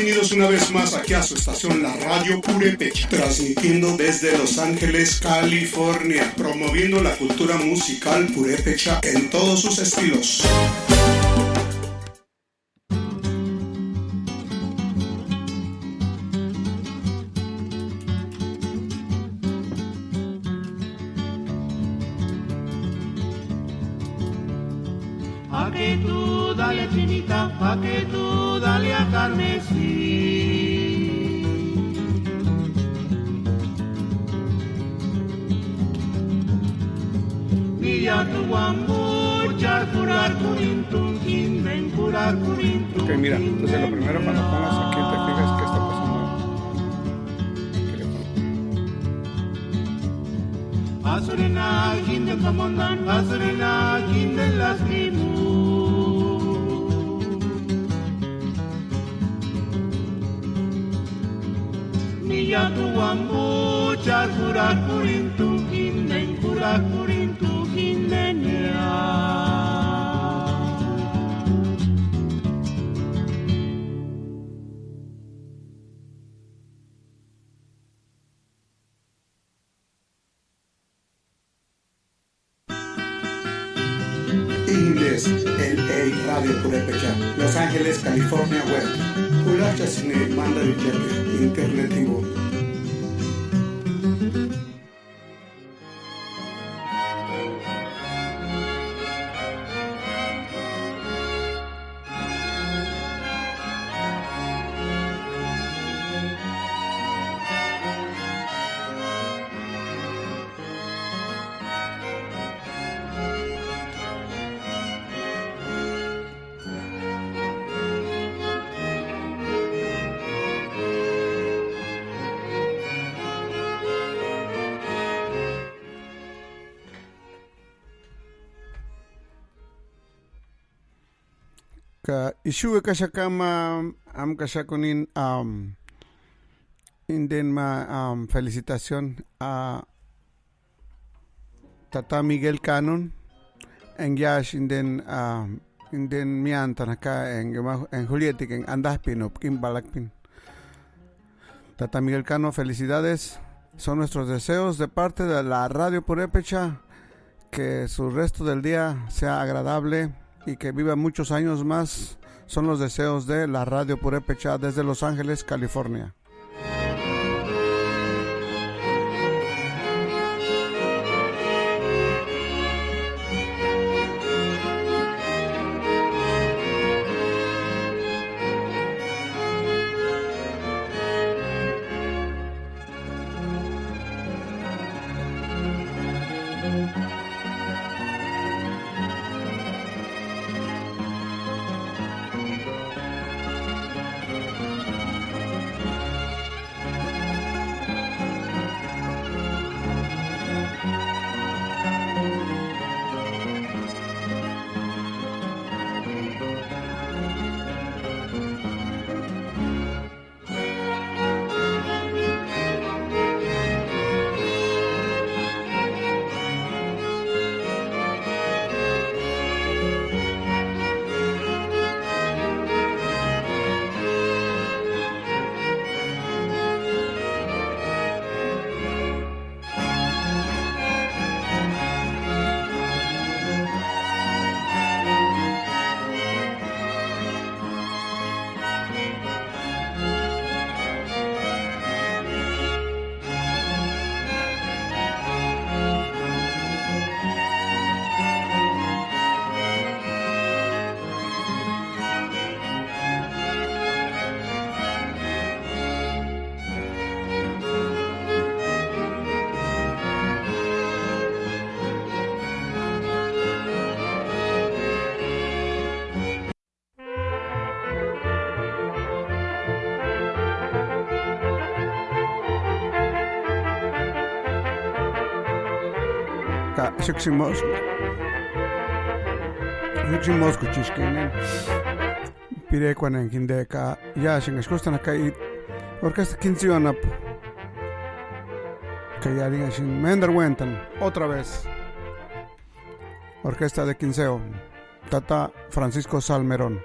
Bienvenidos una vez más aquí a su estación, la Radio Purépecha, transmitiendo desde Los Ángeles, California, promoviendo la cultura musical purépecha en todos sus estilos. A que tú dale chinita, a que tú dale a carmesí. Villa tu guambucha, curar curintun, ven curar curintun. Ok, mira, entonces lo primero cuando pongas aquí te fijas qué está pasando. Asurena, jinde kamondan, asurena, jinde las limu. Niya tu guambucha, curar curintun, jinde, curar curintun, jinde niya. Indes, LA Radio Purépecha, Los Ángeles, California Web. Kulacha Cine, Manda de Jefe, Internetivo. Ka issue kashakama kashakunin inden ma felicitación a Tata Miguel Canon en yash inden miantan acá en Julietic en Andaspin o Kim Balakpin. Tata Miguel Cano, felicidades, son nuestros deseos de parte de la Radio Purépecha, que su resto del día sea agradable y que viva muchos años más. Son los deseos de la Radio Purépecha desde Los Ángeles, California. Xiximosco chishkinen pirekwanen kindeka yashin eskustan kai orquesta quincionap kayarin ashin mender wentan otra vez orquesta de quinceo Tata Francisco Salmerón.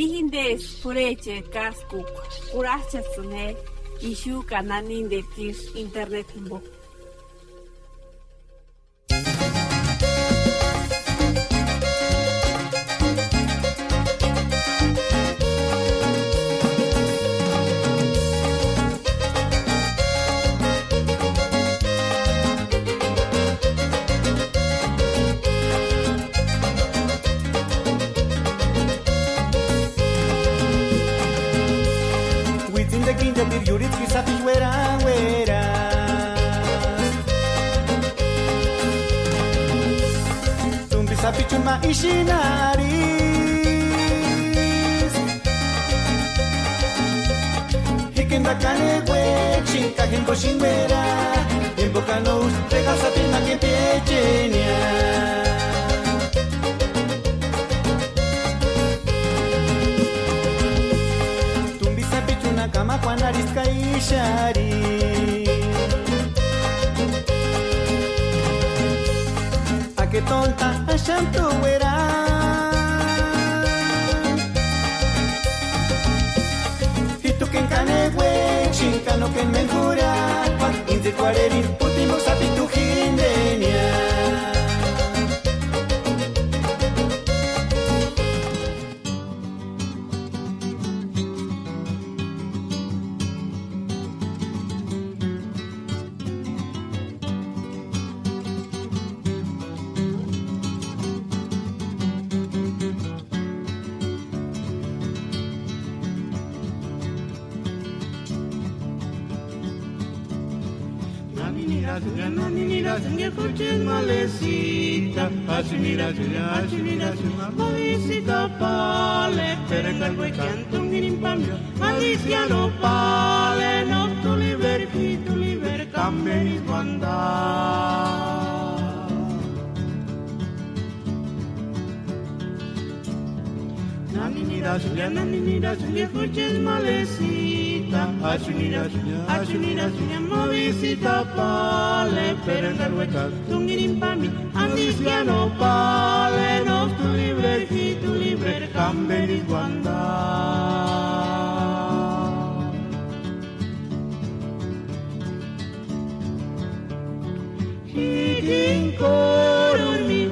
Ihindes pureche kaskuk kurachasune ishu kananin de tir internet mbo. Sapichuma ishinaris Hikendakane wechin kajenko shinwera Invocanos regasatina que piechenia Tumbi sapichuna kama kwanaris kaishari que tonta ashantu wera Hitu ken kane we chinkano ken menjura Inze kwarerin último sapitu hindenia Asimira, Mavisita pale, per calvo e canto un impambio, Malisiano pale, no tu liberi, cambenis guanda. Naninira Julia, escuches malecita. Achunira Julia, movisita pale, perenda huecas, tungirin pami, andisiano pale, nos tu libre, cambenis guanda.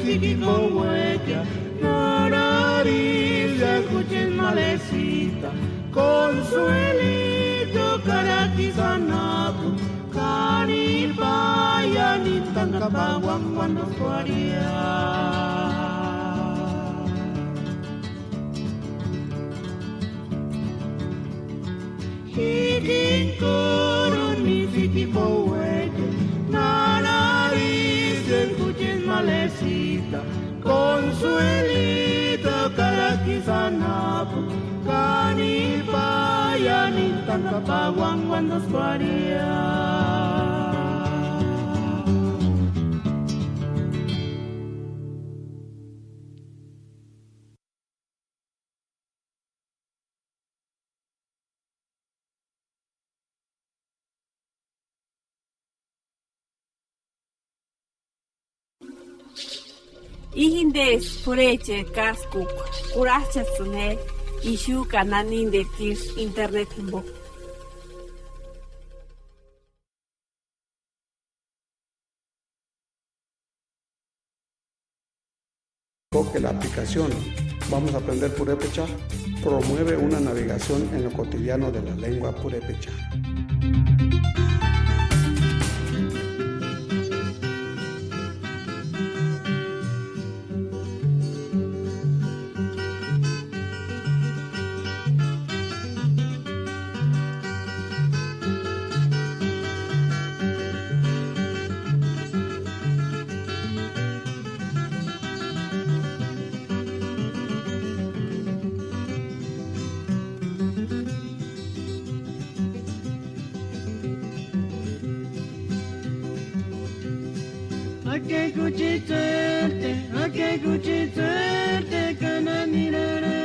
Chiquico huella, nararilla, escuches malecita, consuelito, caratizanapu, canipaya, ni tancapaguan cuando fuaría. Chiquico, mi chiquico huella, nararilla, escuches malecita, consuelito, caratizanapu, canipaya, ni tancapaguan cuando fuaría. Ihindes pureche kaskuk kurachasune ishu kananin de tirs internet himbo. Que la aplicación Vamos a aprender Purépecha promueve una navegación en lo cotidiano de la lengua purépecha. Ake kuchiterte kananirara.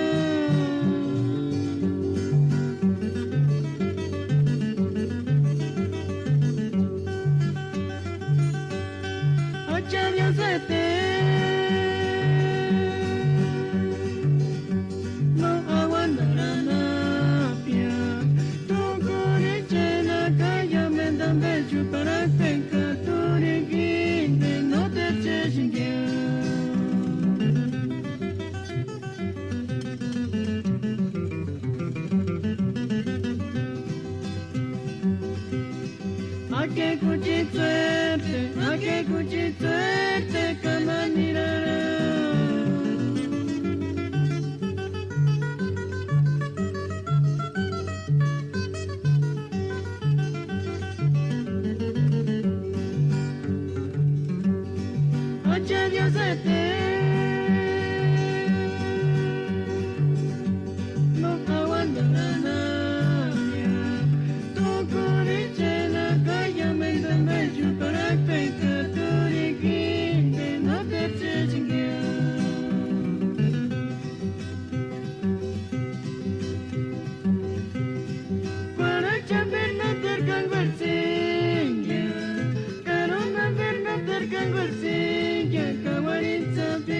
Achariosete no aguantarana pia. Tokuriche na kaya mendambe chupara penka turiki. Ake kuchiterte kananirara. Achariosete no aguantarana. Something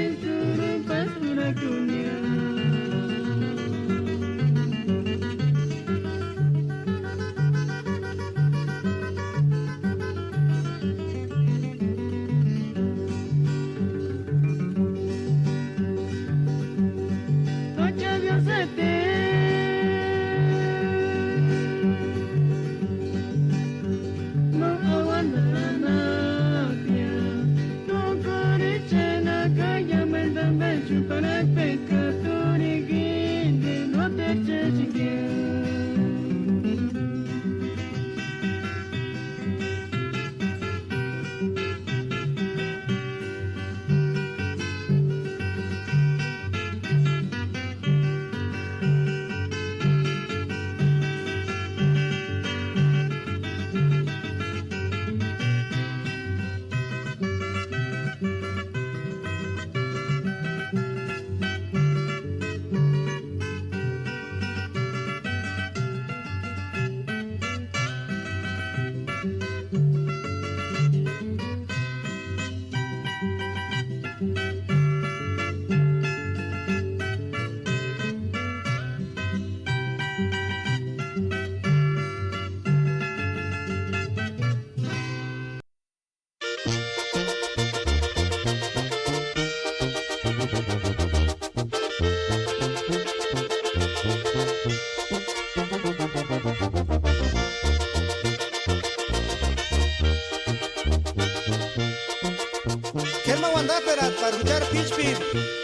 Guandáperas para luchar Pichpil,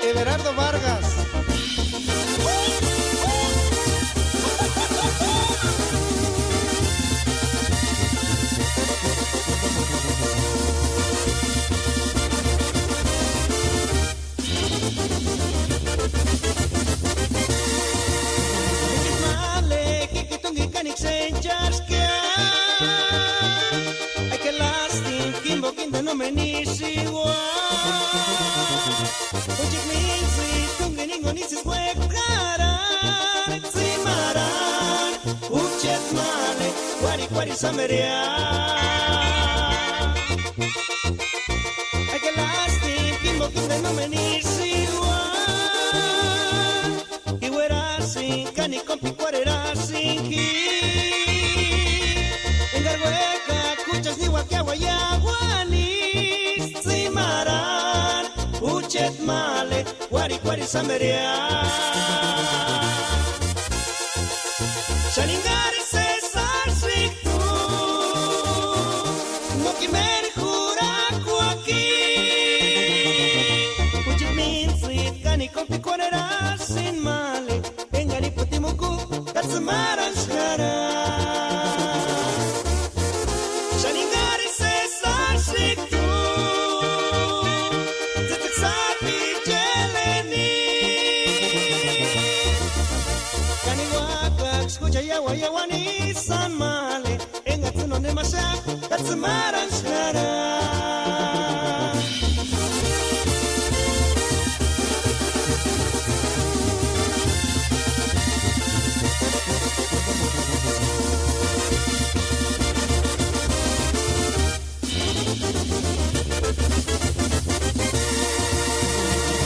Everardo Vargas. No me nisiwa Ujik minsi tunga ningo nisis wekaran Simaran Ujet male Wari kwari sameria Ake lasting kimbo kinda no me nisiwa Iwera sin kani kompi kwarera sin ki Engargueka kuchas ni wakiawa yaguani Ujet male, wari kwari sameria Shaningari se sarsiktu Moki meri huraku aki Ujet minsit kani kompi kwanera sin male Engani putimuku katsamaran shkara Shaningari se sarsiktu Escucha yawa yawani san male Engatsuno ne masha katsumaran shkara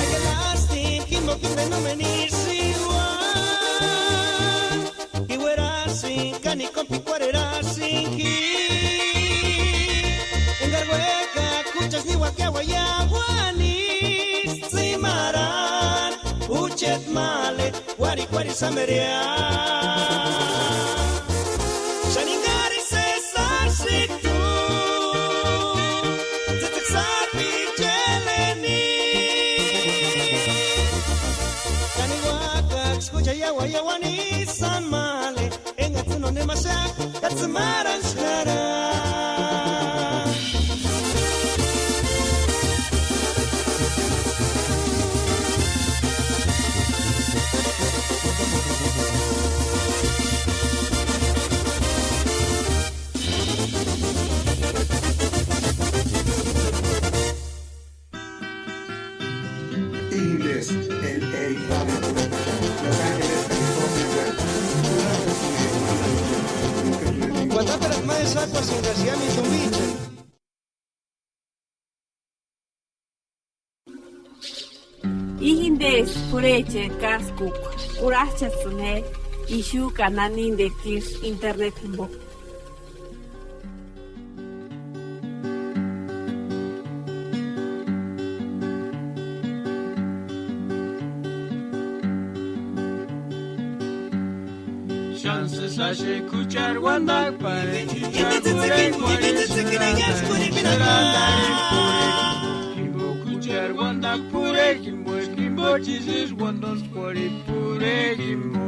Agalastin kimbo kimbe no menisiwa Kani kompi kwarera sinki Engargueka kuchas ni wakiawa yaguani Simaran Ujet male Wari kwari sameria Shaningari se sarsiktu Zetek sapi jeleni Kani waka escucha yawa yawani san male no ne masha katsamaran shkara Inglés, el Radio Purépecha, Los Ángeles, California, web. Guandáperas más aguas sin García mi tumbiche. Ihindes pureche kaskuk kurachasune ishu kananin de kirs internet himbo. Chances a escuchar Wanda para escuchar escuchar Wanda pure Kimbo Kimbo Jesus Wandos por pure Kimbo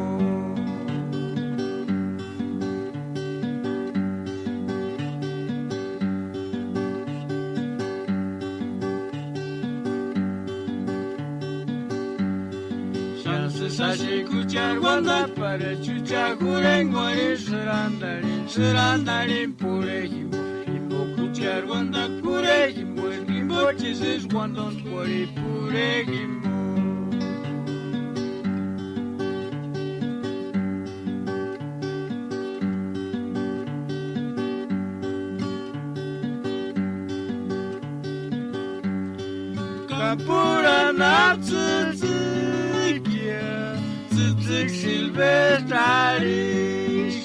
Chances a escuchar Wanda para escuchar Gurengo Serandarin pure Kimbo Kimbo escuchar Wanda pure Kimbo Kimbo Jesus Wandos por pure Kimbo Kapura natsukia Tzutzuk silvestraris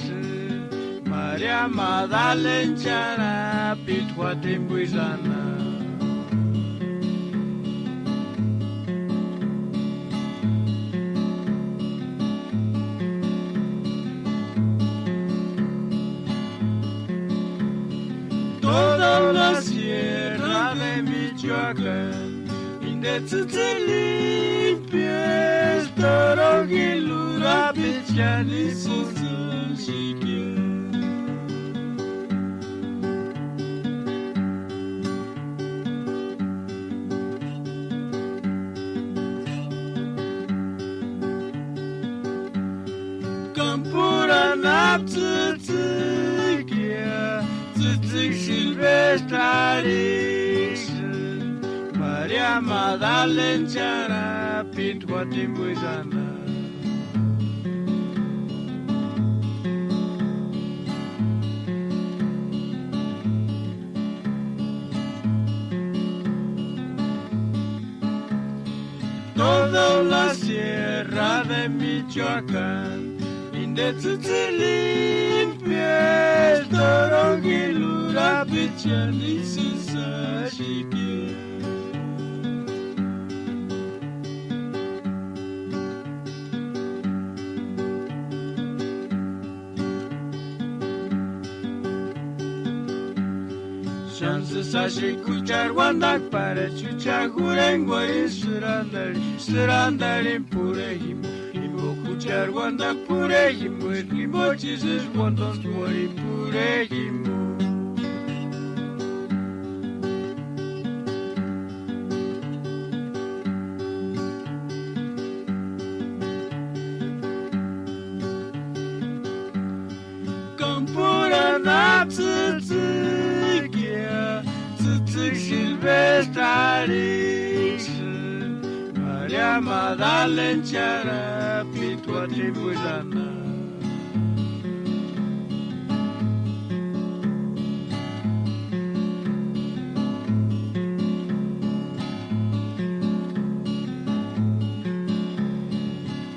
Maria Magdalena Pitwa timbuizana Toda la sierra de Michoacán inde tsitsi pies dorogi lura bichani sushikya. Kampura nap tsitsi kia tsitsi silvestrari. Maria Magdalena pintwa timbuizana. Toda la sierra de Michoacán, inde tsitsi limpies, dorogilura pichani sisashiki. Sashi kuchar wandak para chucha gurengo surandari pure himo kuchar wandak pure himo himo Jesus wandon twari pure himo. Kampura napsitsi Silvestrarixen, Maria Magdalena pitwa tribuizana.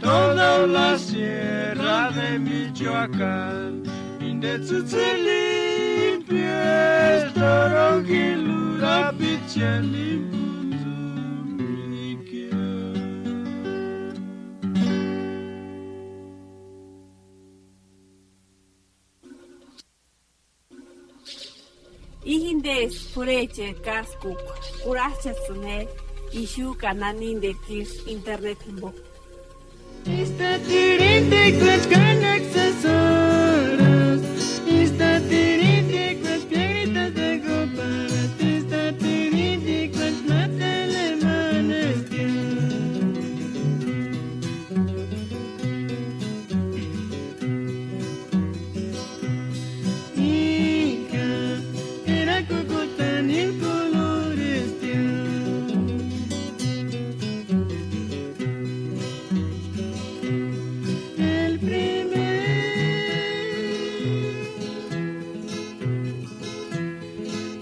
Toda la sierra de Michoacán, inde tsitsi limpies, dorogilura pichani bunzumikia. Ihinde pureche kaskuk kurachasune ishu kananin de kirs internet himbo. Está tirinte cuas canexasoras, está tirinte cuas piedritas de coparas, está tirinte cuas matalemanes que. Ica, era cocotán en colores el primer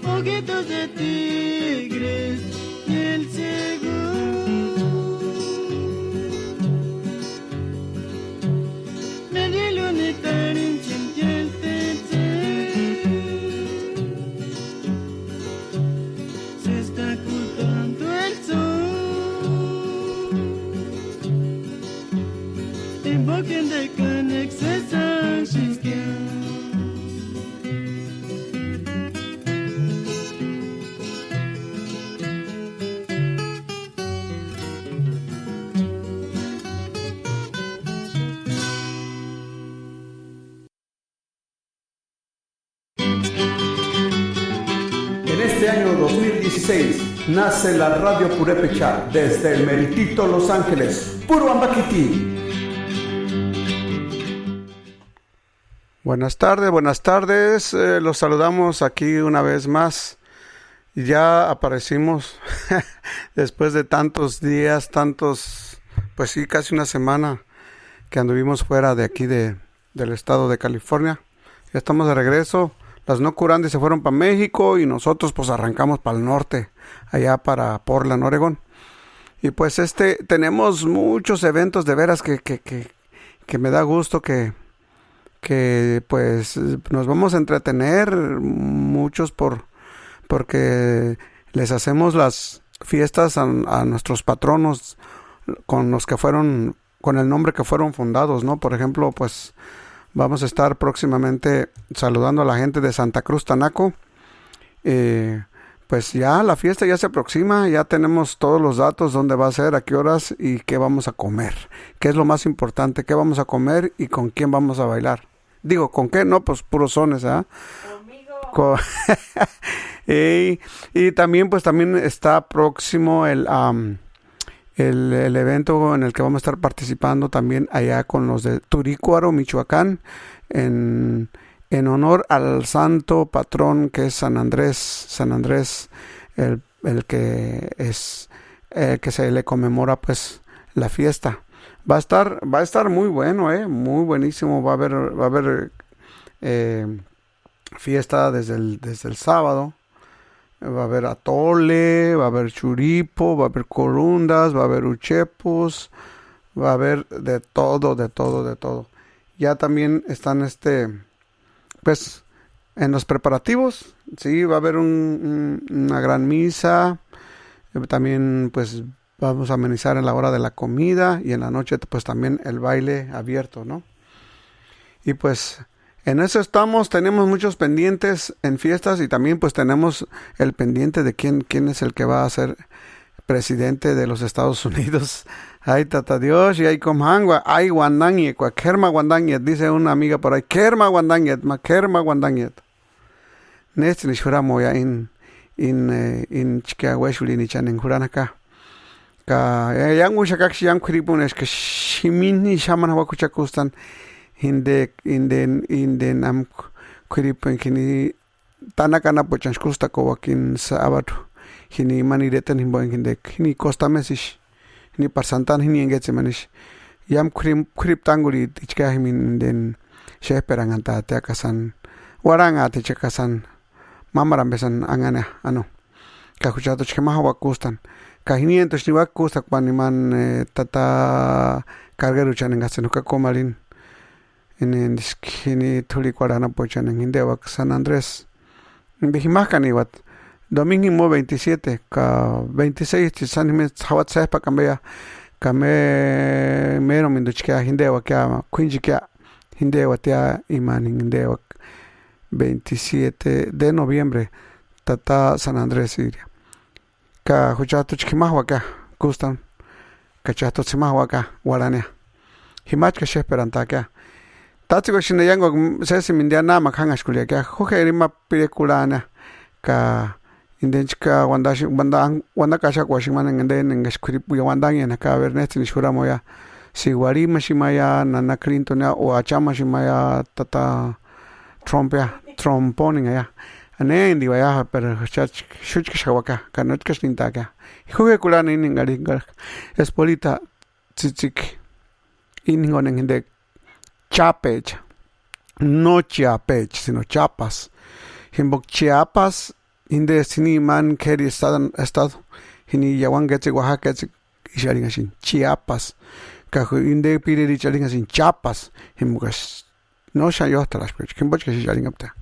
ojitos de tigres y el segundo medio lunita en el tercer se está ocultando el sol. Invoquen de conexes Shiskia. En este año 2016 nace la Radio Purépecha desde el meritito Los Ángeles, puro Ambaquiti. Buenas tardes, los saludamos aquí una vez más. Ya aparecimos después de tantos días, pues sí, casi una semana que anduvimos fuera de aquí del estado de California. Ya estamos de regreso. Las no curantes se fueron para México y nosotros pues arrancamos para el norte, allá para Portland, Oregón. Y pues tenemos muchos eventos de veras que me da gusto que pues nos vamos a entretener muchos porque les hacemos las fiestas a nuestros patronos con el nombre que fueron fundados, ¿no? Por ejemplo, pues vamos a estar próximamente saludando a la gente de Santa Cruz, Tanaco, pues ya la fiesta ya se aproxima, ya tenemos todos los datos, dónde va a ser, a qué horas y qué vamos a comer. ¿Qué es lo más importante? ¿Qué vamos a comer y con quién vamos a bailar? Digo, ¿con qué? No, pues puros sones, ¿ah? Conmigo. Y también, pues también está próximo el evento en el que vamos a estar participando también allá con los de Turícuaro, Michoacán, en honor al santo patrón que es San Andrés, el que es que se le conmemora pues la fiesta. Va a estar muy bueno, muy buenísimo. Va a haber fiesta desde el sábado. Va a haber atole, va a haber churipo, va a haber corundas, va a haber uchepos, va a haber de todo. Ya también están pues en los preparativos, sí, va a haber una gran misa. También pues vamos a amenizar en la hora de la comida y en la noche pues también el baile abierto, ¿no? Y pues en eso estamos, tenemos muchos pendientes en fiestas y también pues tenemos el pendiente de quién es el que va a ser presidente de los Estados Unidos. Ay, tata Dios, y ay, comhangua, ay, guandangiet, kerma guandangiet, dice una amiga por ahí, kerma guandangiet. Neste ni shura moya in chikahueshuli ni chanen huranaka. Ka yang ushakakshi yang kuripunesh ka shimini shaman hawakuchakustan. Inden am kuripun kini tanakana pochanshkusta kowakin sabatu. Hini maniretan himboin hinde hini costa mesish. Hini parsantan hini engetse manish. Yam kurip tanguri tichka himin den sheperan anta teakasan. Waranga tichakasan. Mamaran besan angana ano. Kahuchato chkema hawakustan. Kahini entos ni wakusta kwaniman tata carguero chanengasen kakomalin. En kini tuli cuarana pochan en Hindewak San Andrés. Bijimakani wat domingo 27 ka 26 tisanime hawat sepa kambea kame mero minduchka Hindewak ya Quinjikia Hindewak ya iman Hindewak 27 de noviembre tata San Andrés Siria. Ka huchato chkimahwaka kustan ka chato chimahwaka warania. Himach ka sheperantaka. Tatsuko shinayango sesi mindiana makhanga shkulia kya hoke rima pirikulana ka indenchka wanda kasha kwashimana ngende ngashkuripu ya wandangi na ka verneti nishura moya siwari mashimaya nana Clinton ya o achama shimaya tata tromponing ya ane ndi waya per shuchka shawaka kanotka shnintaka hoke kulana ingari espolita chichik ingonen ngende Chapech, no Chiapech, sino Chiapas. Himbok Chiapas, inde sini man keri estado, hini yawan getze Oaxaca getze isharing asin Chiapas. Kajo inde pide isharing asin Chiapas. Himbokas no shayo trash pech. Himbok que isharing apta.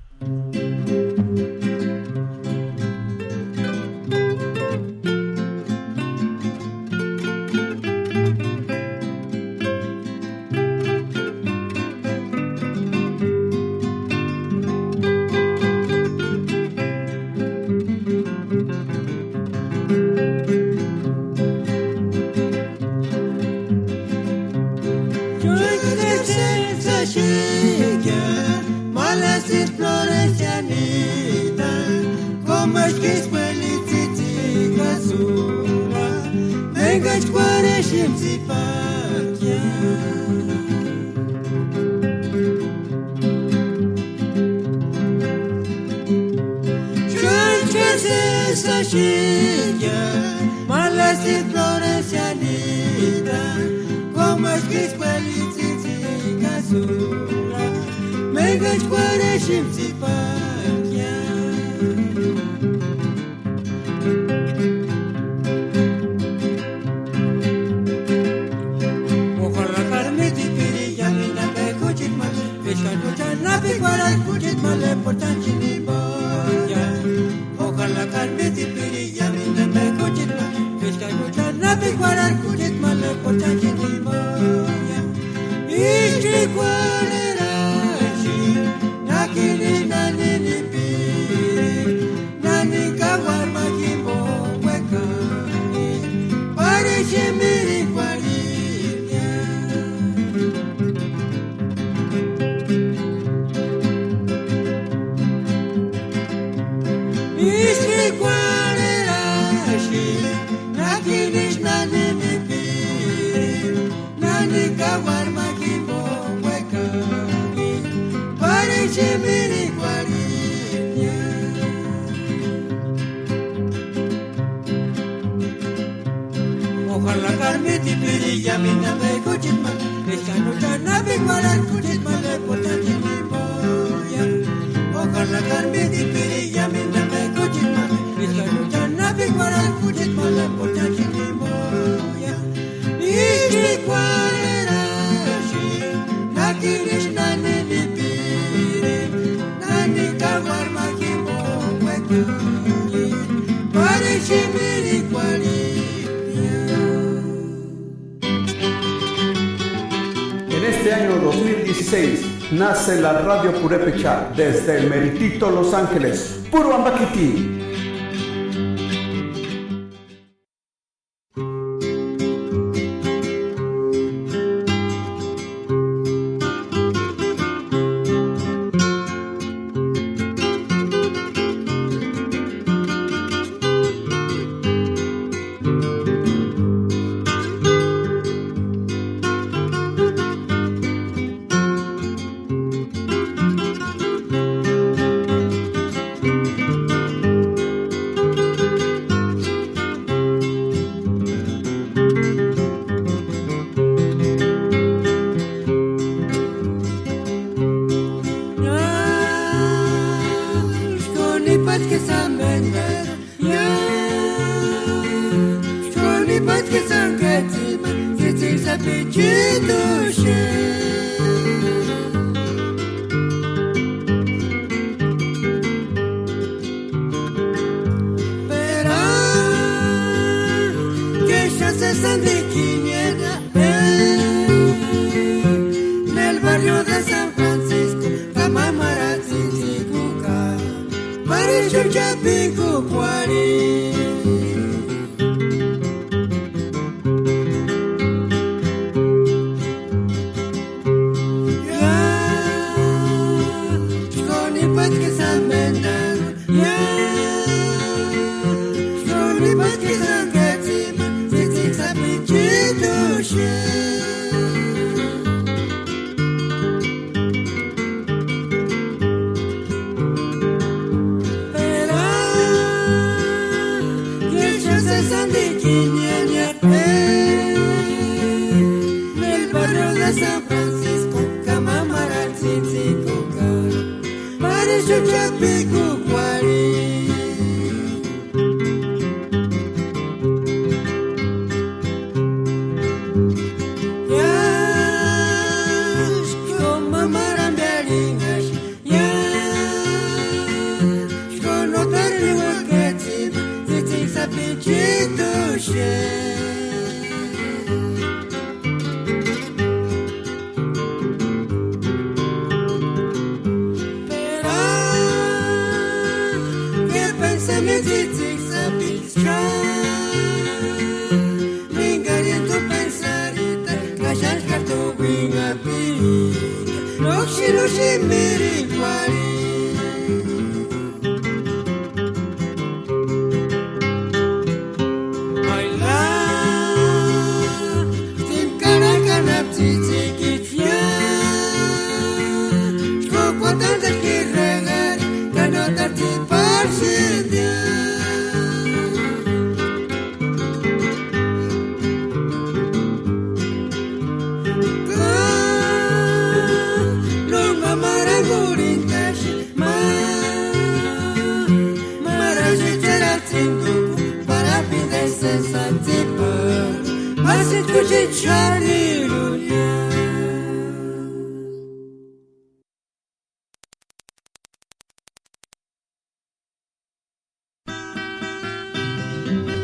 Nani kawar kwalerashi nakinish nanimipi nanika warma kimbo wekani parechimiri kwalinya ojalá carmiti piri yamina me kuchitma echano chanabi kwalan kuchitma le portachini boya ojalá carmiti piri yamina me kuchitma echano chanabi kwalan kuchitma le portachini boya ishi kwalerashi nakinish nanini piri nanika warma kimbo wekani parechimiri kwalinya. En este año 2016 nace la Radio Purépecha desde el meritito Los Ángeles, puro Ambaquiti. Nel barrio de San Francisco, Camamara, Tzitzikuka, Parisho, Chapico, Cuari. Nel barrio de San Francisco, Camamara, Tzitzikuka, Parisho, Chapico, Cuari.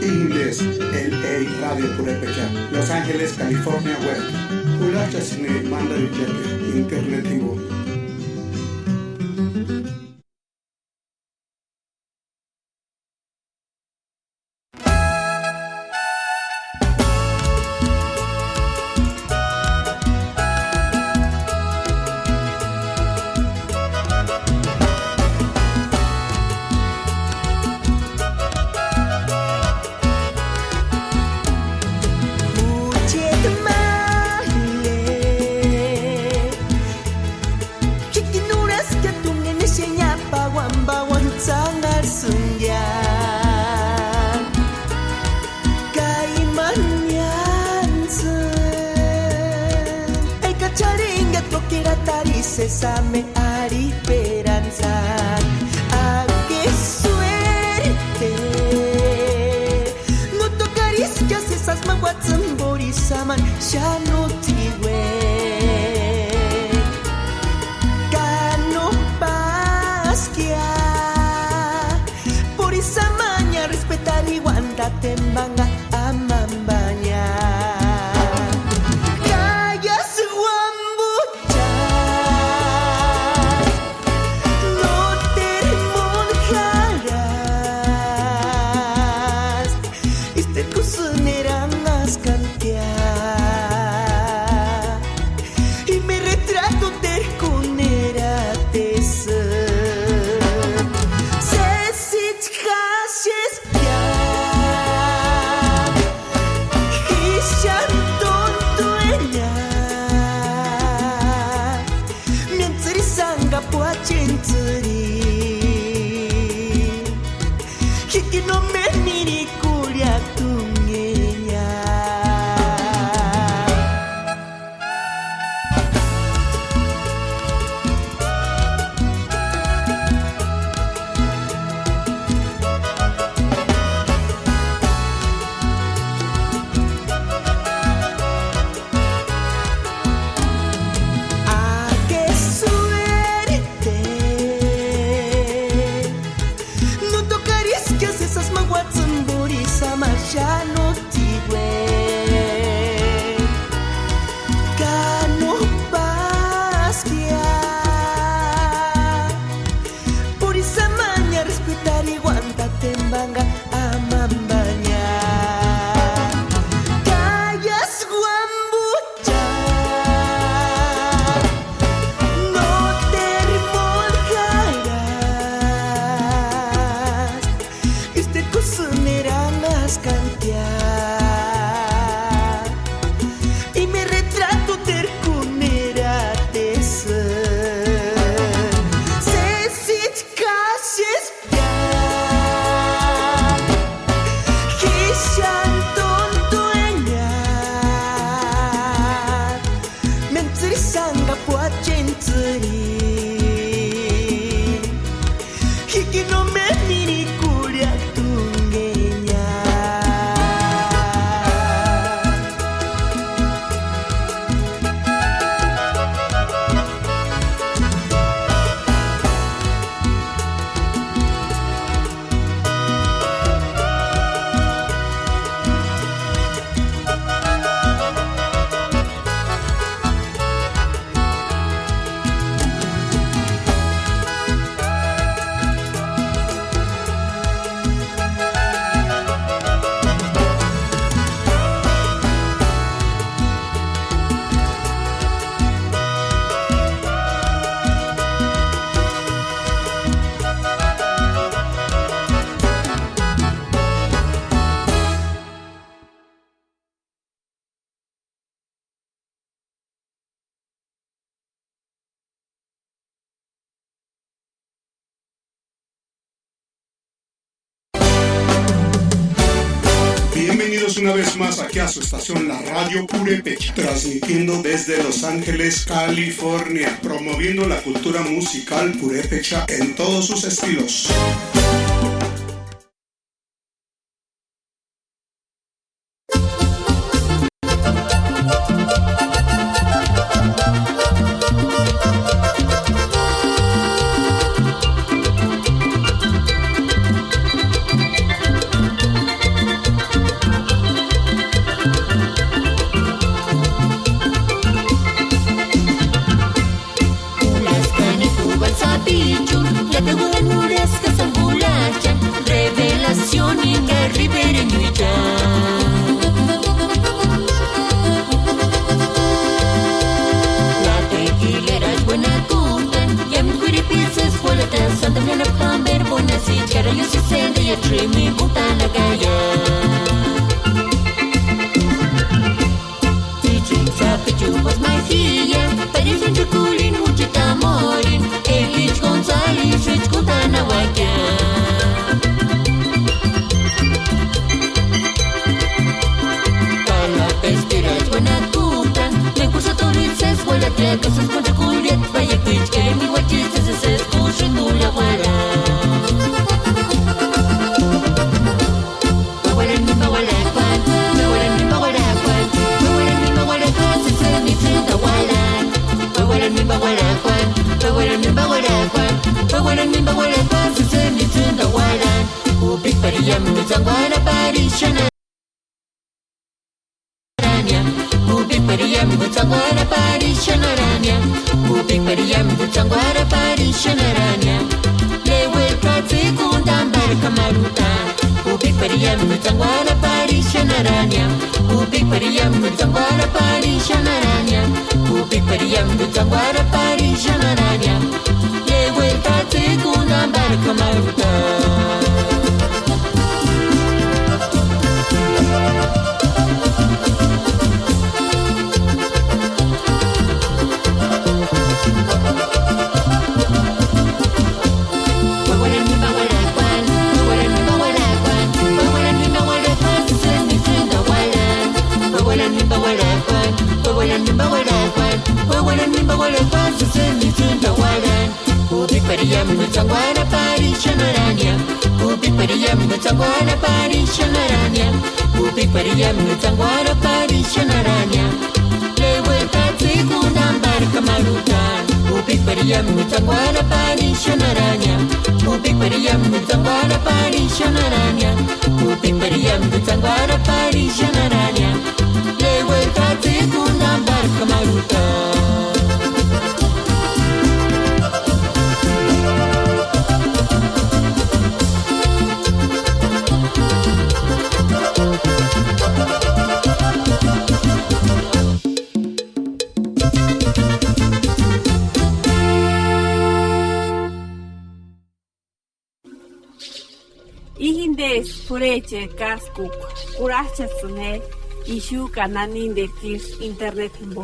Indes, LA Radio Purépecha, Los Ángeles, California Web. Ulacha Cine, Manda de Cheque, Internet Vivo. bésame ari esperanza. ¡Ah, qué suerte! No tocaris que esas maguatzan borisaman ya no tigüe. Cano pasquia borisamaña respetar y guanta tembanga amambaña. Bienvenidos una vez más aquí a su estación La Radio Purépecha, transmitiendo desde Los Ángeles, California, promoviendo la cultura musical purépecha en todos sus estilos. Cosas con Juliet, vaya que pariyam mutangwana parishana ranya Ubik pariyam mutangwana parishana ranya Ubik pariyam mutangwana parishana ranya Lewe kati kundambar kamaruta Ubik pariyam mutangwana parishana ranya Ubik pariyam mutangwana parishana ranya Ubik pariyam mutangwana parishana ranya Lewe kati kundambar kamaruta Ubik pariyam mutangwana parishana ranya Ubik pariyam mutangwana parishana ranya Ubik pariyam mutangwana parishana ranya Lewe kati kundambar kamarutan Ubik pariyam mutangwana parishana ranya Ubik pariyam mutangwana parishana ranya Ubik pariyam mutangwana parishana ranya Lewe kati kundambar kamarutan Ihindes pureche kaskuk kurachasune ishu kananin de kirs internet himbo.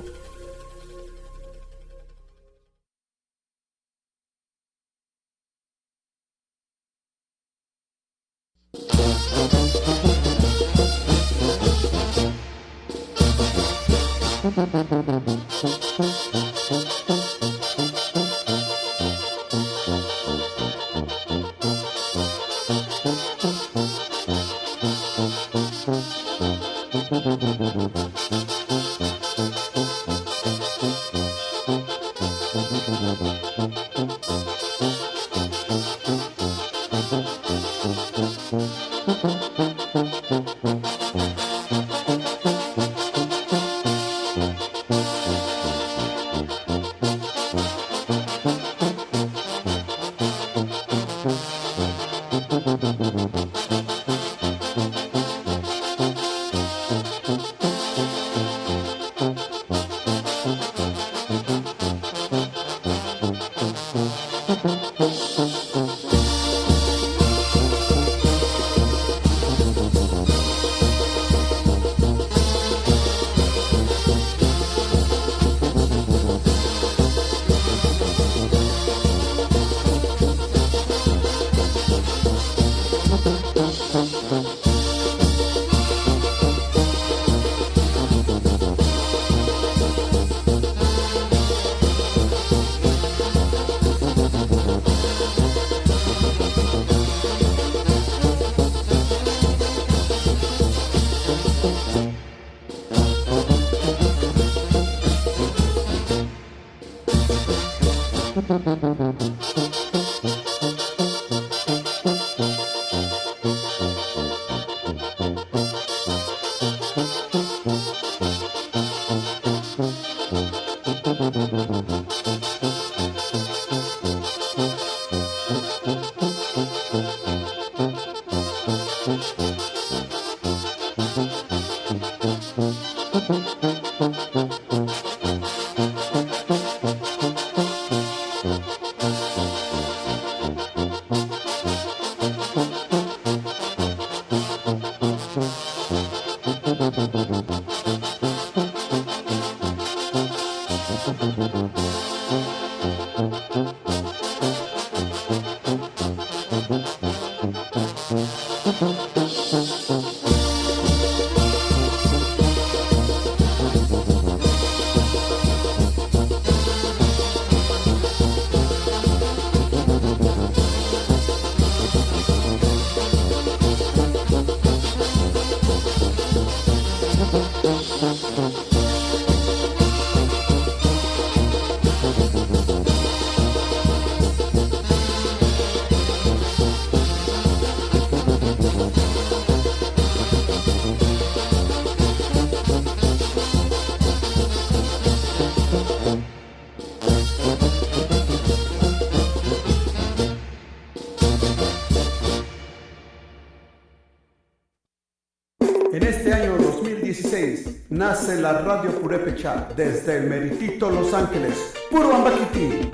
En este año 2016 nace la Radio Purépecha desde el meritito Los Ángeles. Puro Ambaquiti.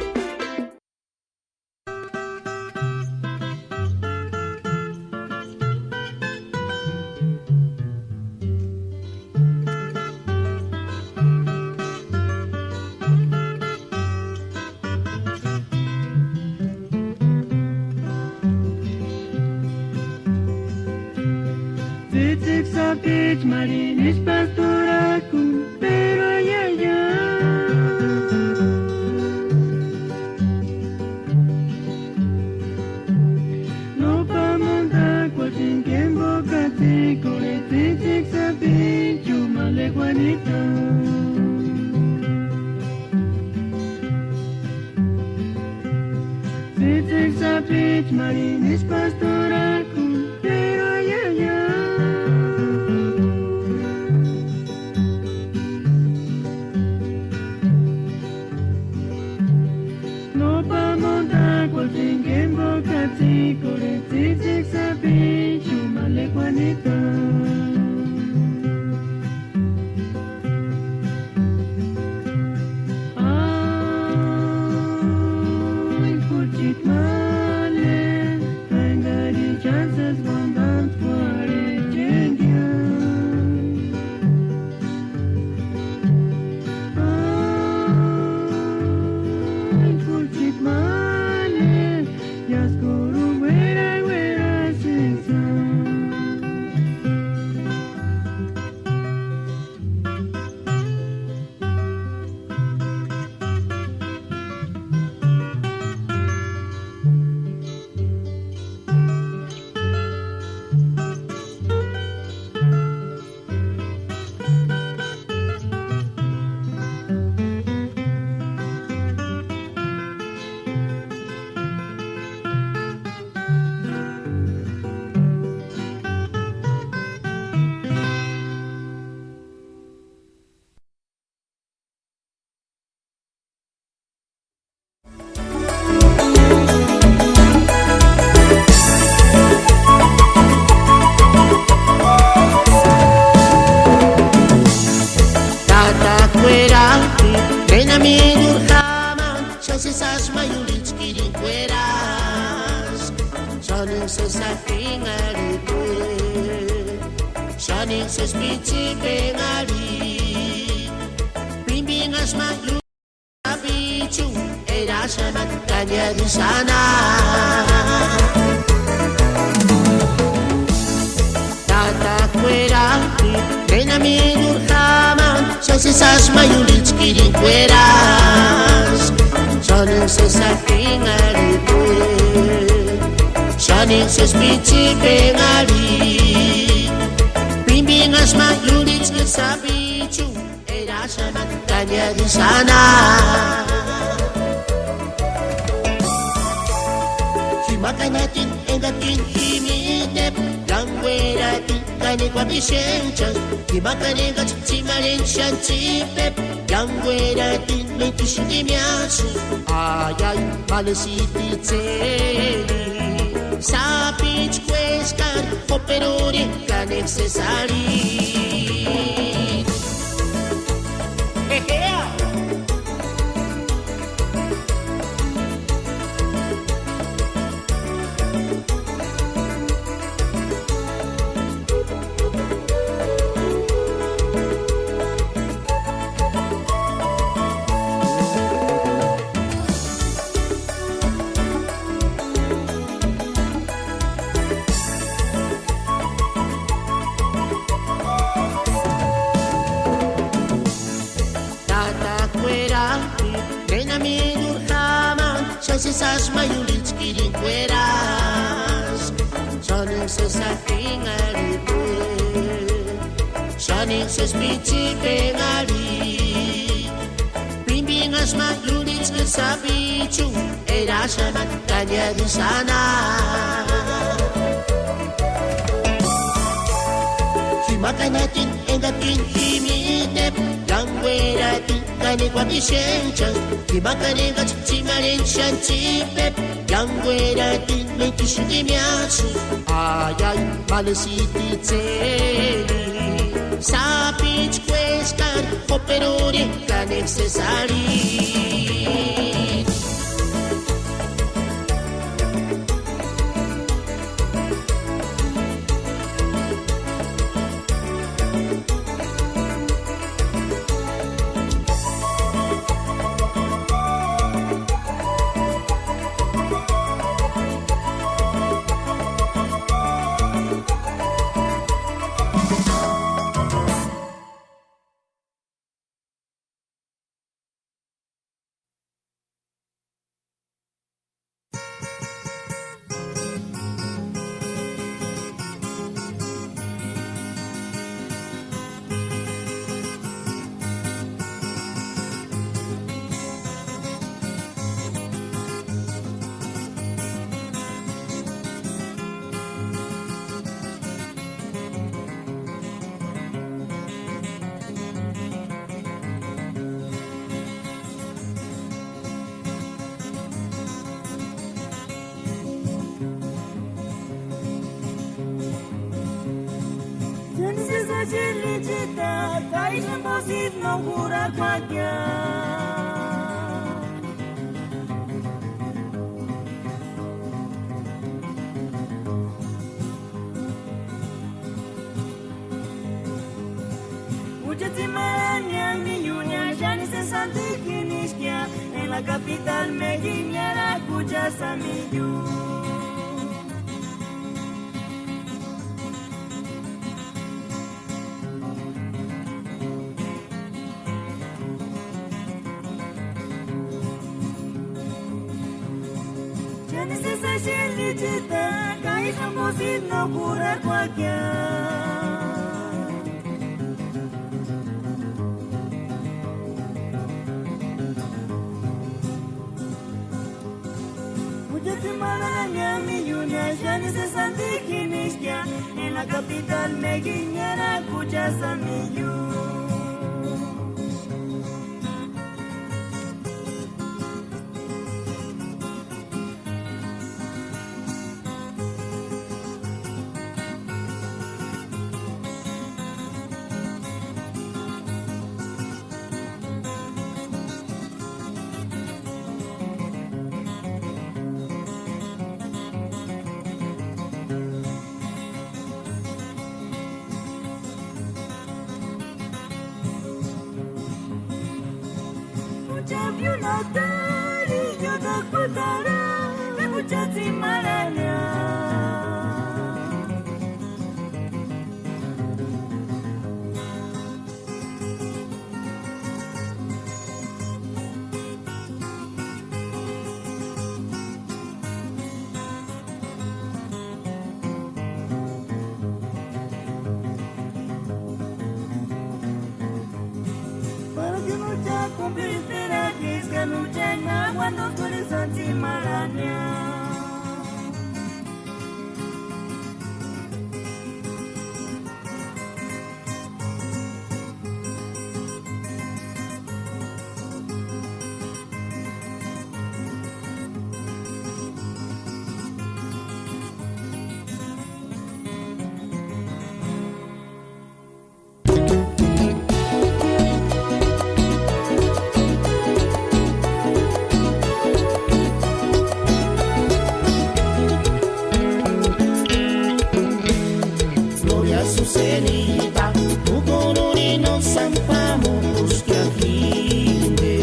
Sapit marinis pastorakum, pero ay ay ay. No pa montar cualquier quien boca te corre te sapit chumale Juanita. Te sapit marinis pastorakum, pero ay ay ay. Kati kore titik sabi chumale Juanita. Ay, kuchit male, tangari chances bondan fuare jengia. Ay, kuchit male, just go. Sapit quescar, operore ca necessari. Esas mayulis kirincueras Sonin se satingari Sonin se spici pengari Bimbingas mayulis ke sabichu Era semakanya di sana Himakanatin engatin himidep Gangweratin kani kwa bishencha Himakanenga chimarin shanchipep Gangweratin mekishuni miasu Ayay malasiti tseli Sapig quescar operuri ca necessari. Felicità, dai se così non cura qualche. Ucciatimania, miunia, ya ni se santi kiniskia, en la capital me guiñara cuya samiyu. Felicità, dai se così non cura qualche. En la capital me guiñara cuya samiyu. Più notari, io da guardare, le bucciati marania. Para que no te convirtiera Luchana cuando tú eres anti-maraña. Sucedida, tu colore non sappiamo schiacchire.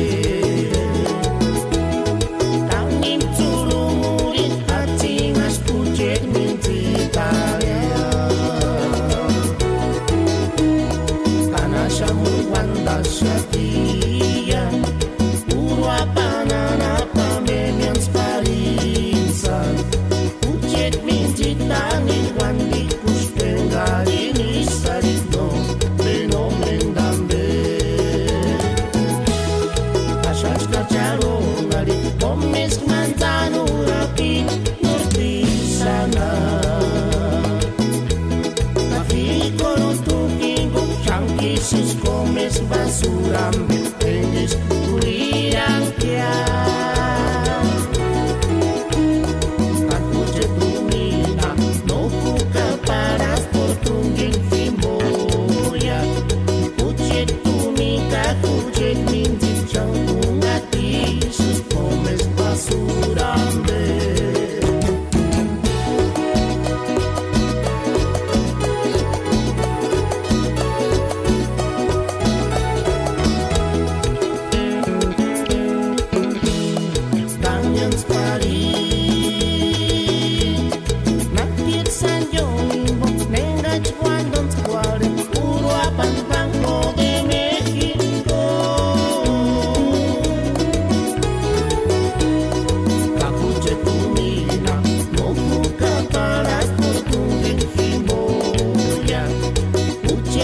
Tanti solo muri, atti ma sfugge mentitaria. Canasciamo quando sciatia, puro a banana pa me mi sparizza. Fugge mentitaria quando Garini salito, fenomen dambe. Asas kacarungali, komes mantanu rapi, nurti sana. Tapi kono tukingo, chankisis komes basurambe, tengis kuliang kia. Aku jedumina, no kuka paras. Tungging Timboya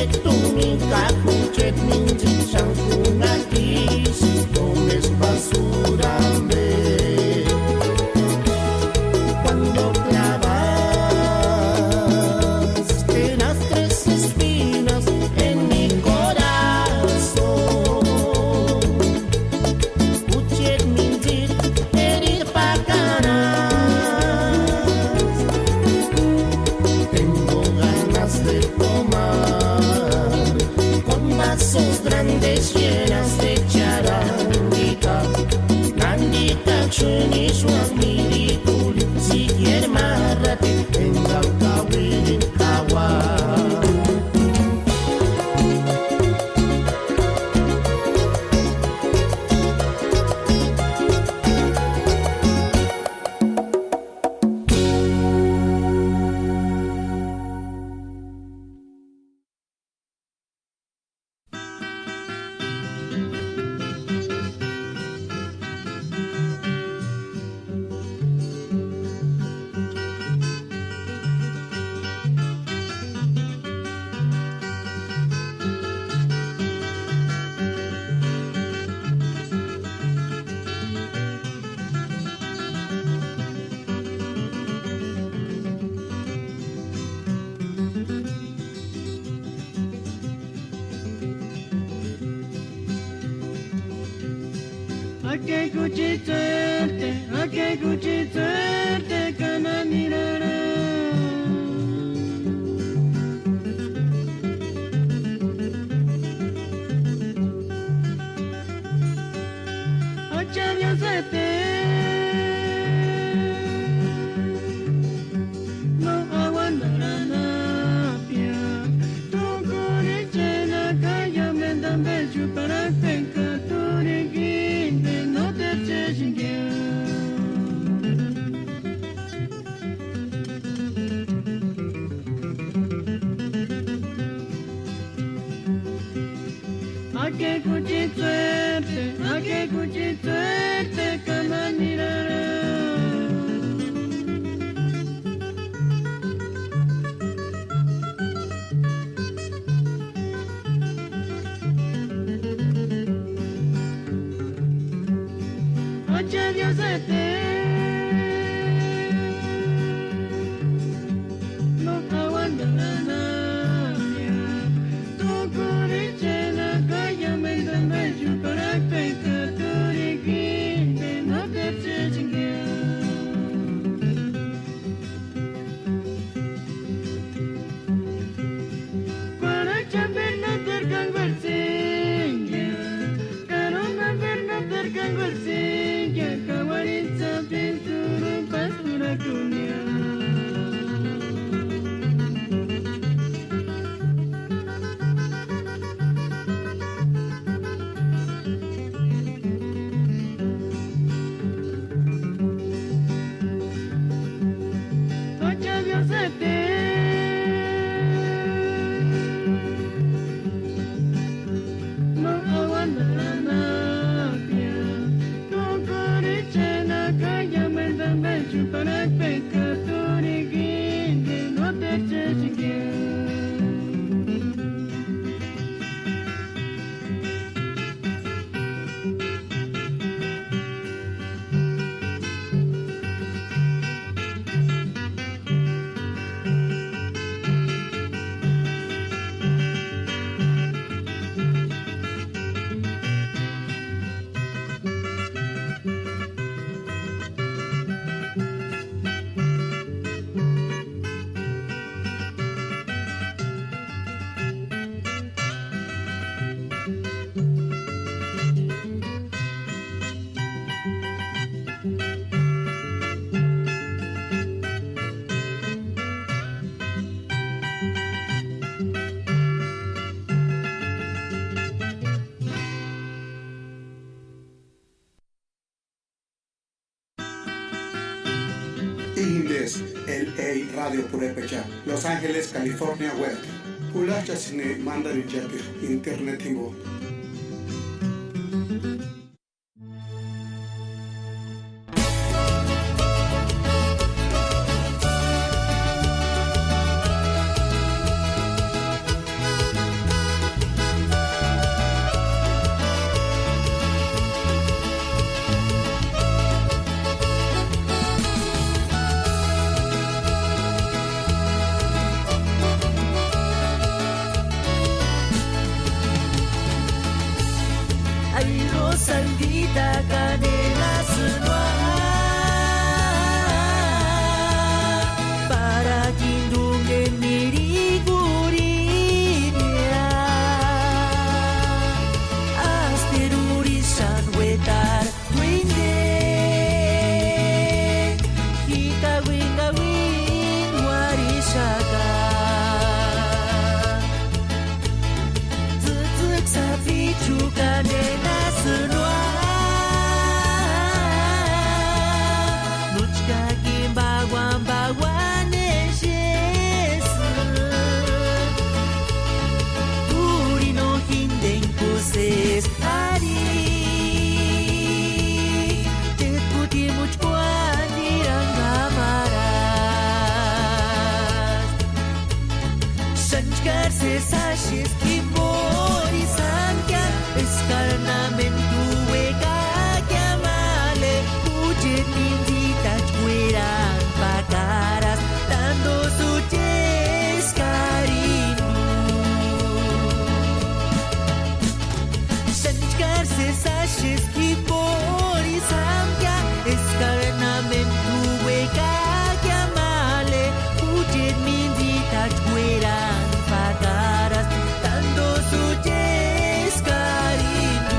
tunica, cuchet, minji, chancuna, y si comes basura, me. Cuando clavas las tres espinas en mi corazón, cuchet, minji, herir bacanas. Tengo ganas de tomar con vasos grandes llenas de charanguita, nandita, chunishwa, mirituli, si quiere marrate, venga kawin kawa. Ake kuchiterte, kananirara. Achariosete, no aguantarana, tu corichena, calla, me dan becho para penca, tu reguinde, no te eches en Ake kuchiterte, kananirara. Achariosete, no aguantarana, tu corichena, calla, me dan becho para penca, tu reguinde, no te eches en Guaracha perna tercan guarcilla, carona perna tercan guarcilla, caguaritza pintura, pastura cunia. Achariosete, no aguantarana, tu corichena, calla, me dan becho para penca, tu reguinde, no te eches en Indes, LA Radio Purepecha, Los Ángeles, California Web. Pulacha Cine Mandarin Japir, Internet Timbo. Sandita canela senua para kindungen mirigurinya asterurisan wetar winde kita winga win warisaka zuzuk sapi juga nena senua nuchka kimbawan bawan eshesu uri no hinden kuses hari teputi muchkuan dirang amaras sanchkar se sashes kimori sankia escarnamentu eka chiamale ujet mindita chkueran pakaras dando su cariño sanchkar se sashes kimori sankia escarnamentu eka chiamale ujet mindita chkueran pakaras dando su cariño.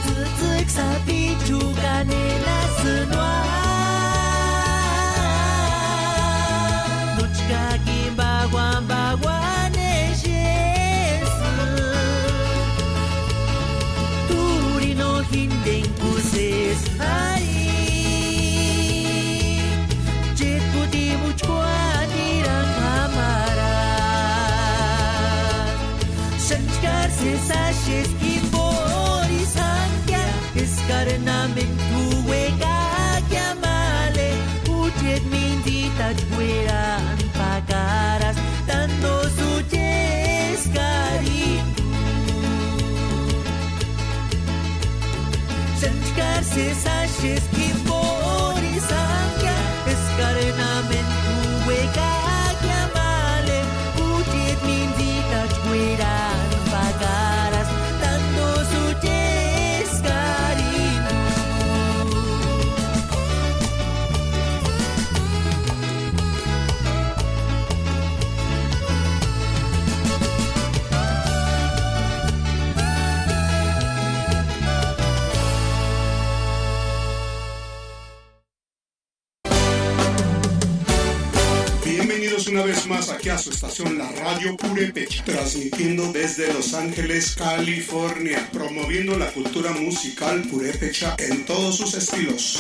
Zuzuk sapi juga nena senua nuchka kimbawan bawan eshesu turi no hinden kuses hari jet putih muchkuan dirang amaras sanchkar se sashes kimbori sankia escarnamentu eka chiamale ujet mindita chkueran pakaras dando su cariño sanchkar se sashes kimbori sankia escarnamentu eka chiamale ujet mindita chkueran pakaras dando su cariño. Bienvenidos una vez más aquí a su estación La Radio Purépecha, transmitiendo desde Los Ángeles, California, promoviendo la cultura musical purépecha en todos sus estilos.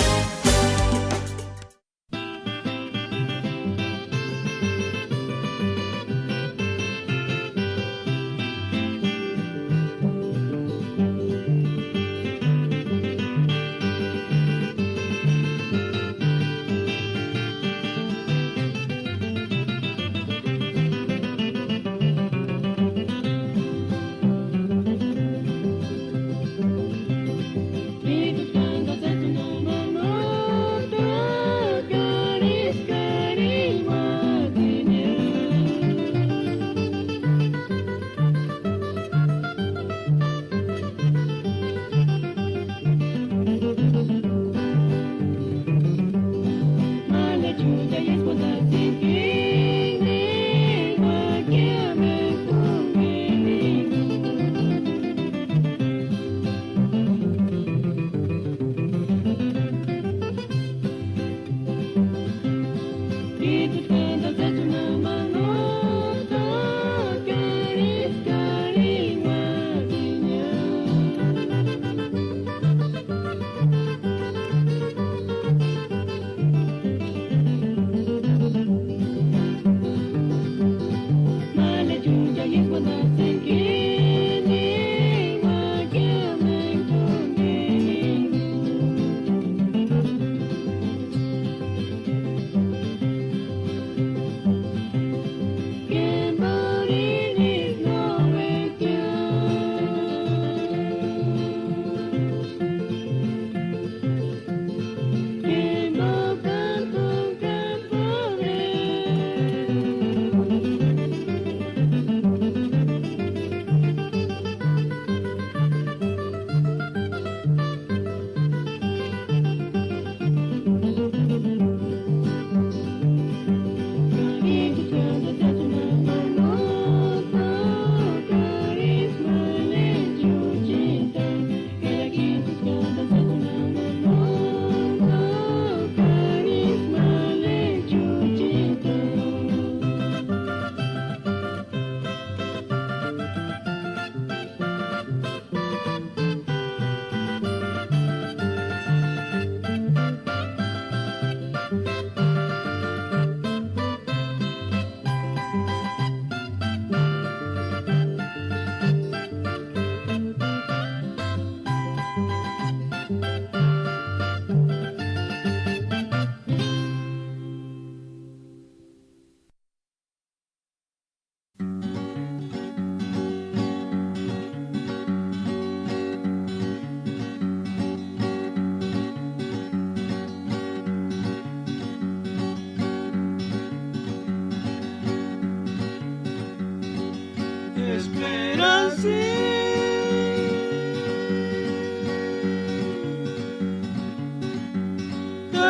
Big Tango, that's no, no, no.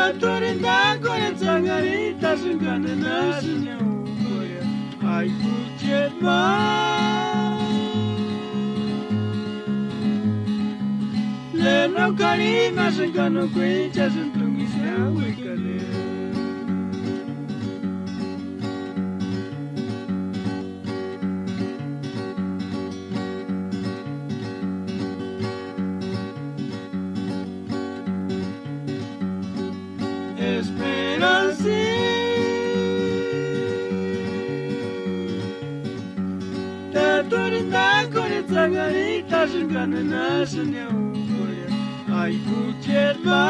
Tatorinda koya tsangarita sungana nasinya ukoya Ai kuchetma Leno karima sungano kwecha suntungisya wikale Tsangarita sungana nasinya ukoya Ai kuchetma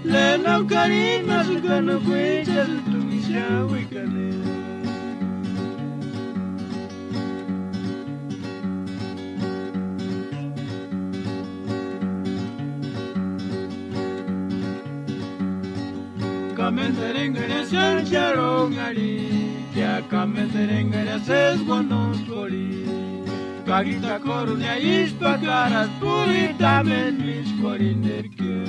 Leno karima sungano kwecha suntungisya wikale Kamenterengere shancharongali Kamenterengere sesguanos kori Kagita korunya ispakaras puritamen miskorinderke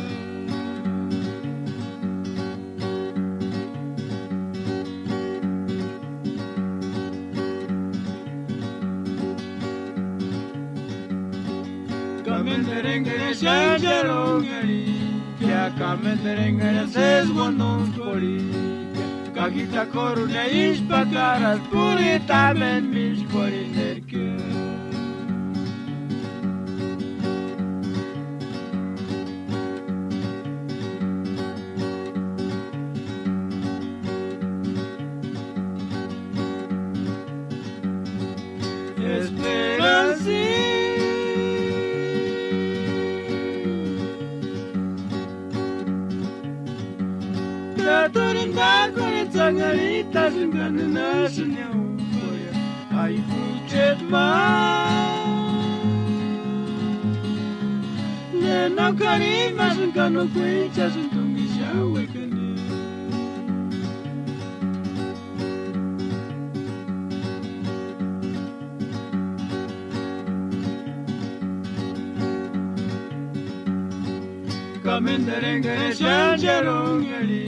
Kamenterengere shancharongali Kamenterengere sesguanos kori Kagita korunya ispakaras puritamen miskorinderke Tsangarita sungana nasinya ukoya Ai kuchetma Leno karima sungano kwecha suntungisya wikale Kamenterengere shancharongali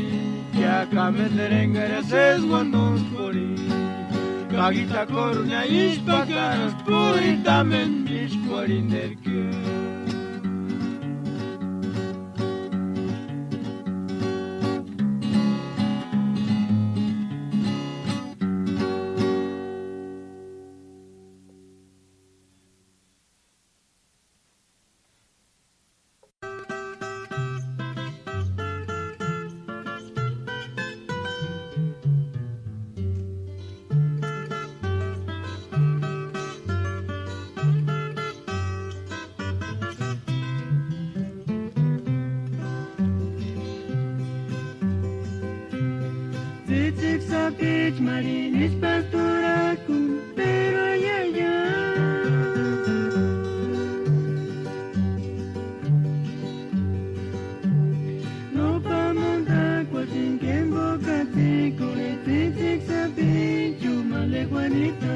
Kamenterengere sesguanos kori Kagita korunya ispakaras puritamen miskorinderke Zitzig sapich marinis pastorakum pero ayaya No pamonta cuatinquen bocati kore zitzig sapich chumale Juanita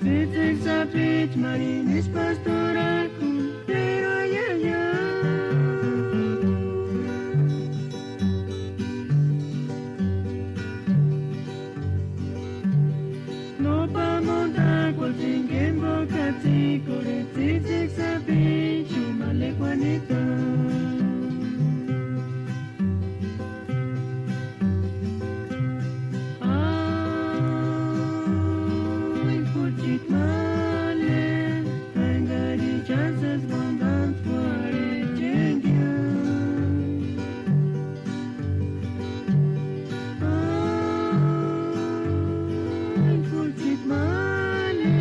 Zitzig sapich marinis pastorakum pero ayaya No pamonta cuatinquen bocati kore zitzig sapich chumale Juanita Ay, kuchitmale Tangari chances bondan fuare chengia Ay, kuchitmale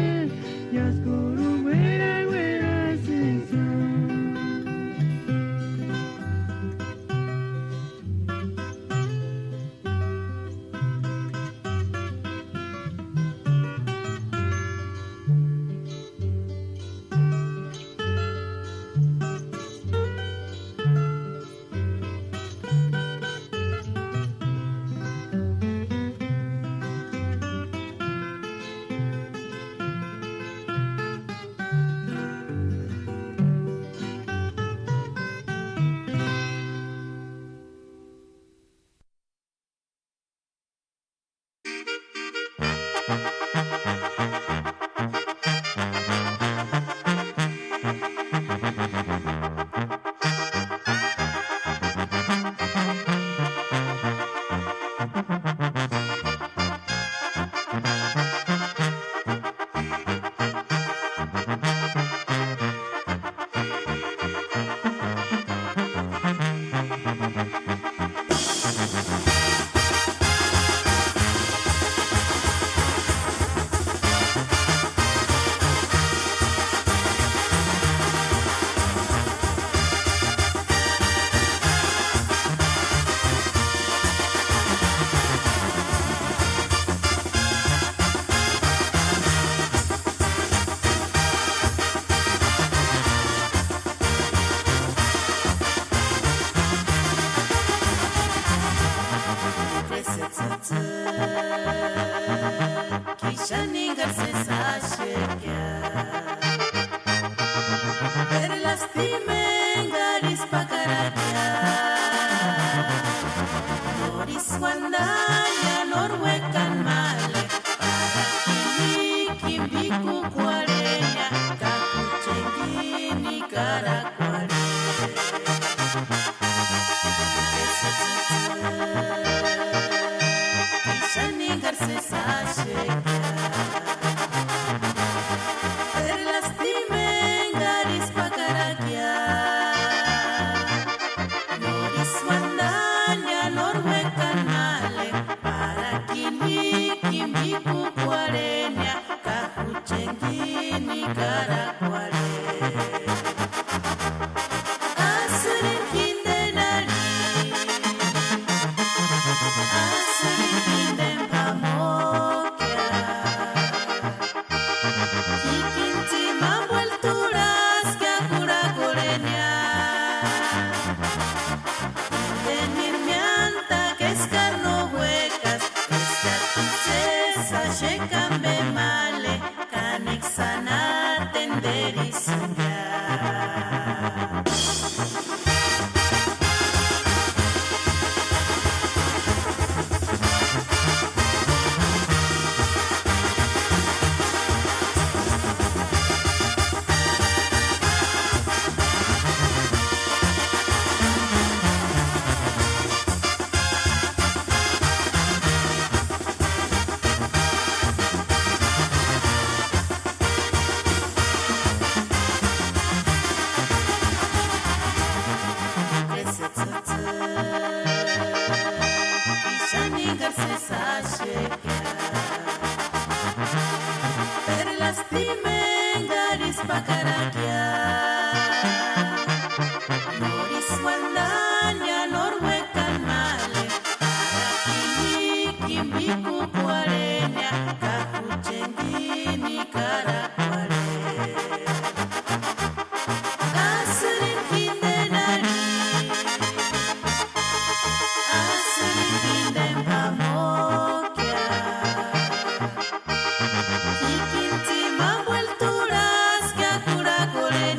Yaskuru wera wera sensa Ikinti mambo alturas que a cura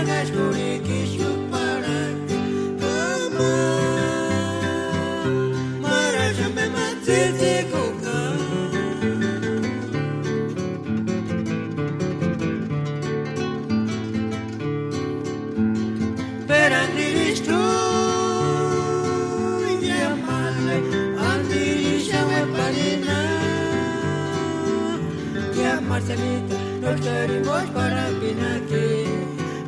sangas kuriki shuparak kama maraja me matete kuka perandirish tu indiamale andirish ave parina ya Marcelita nos queremos para pinaki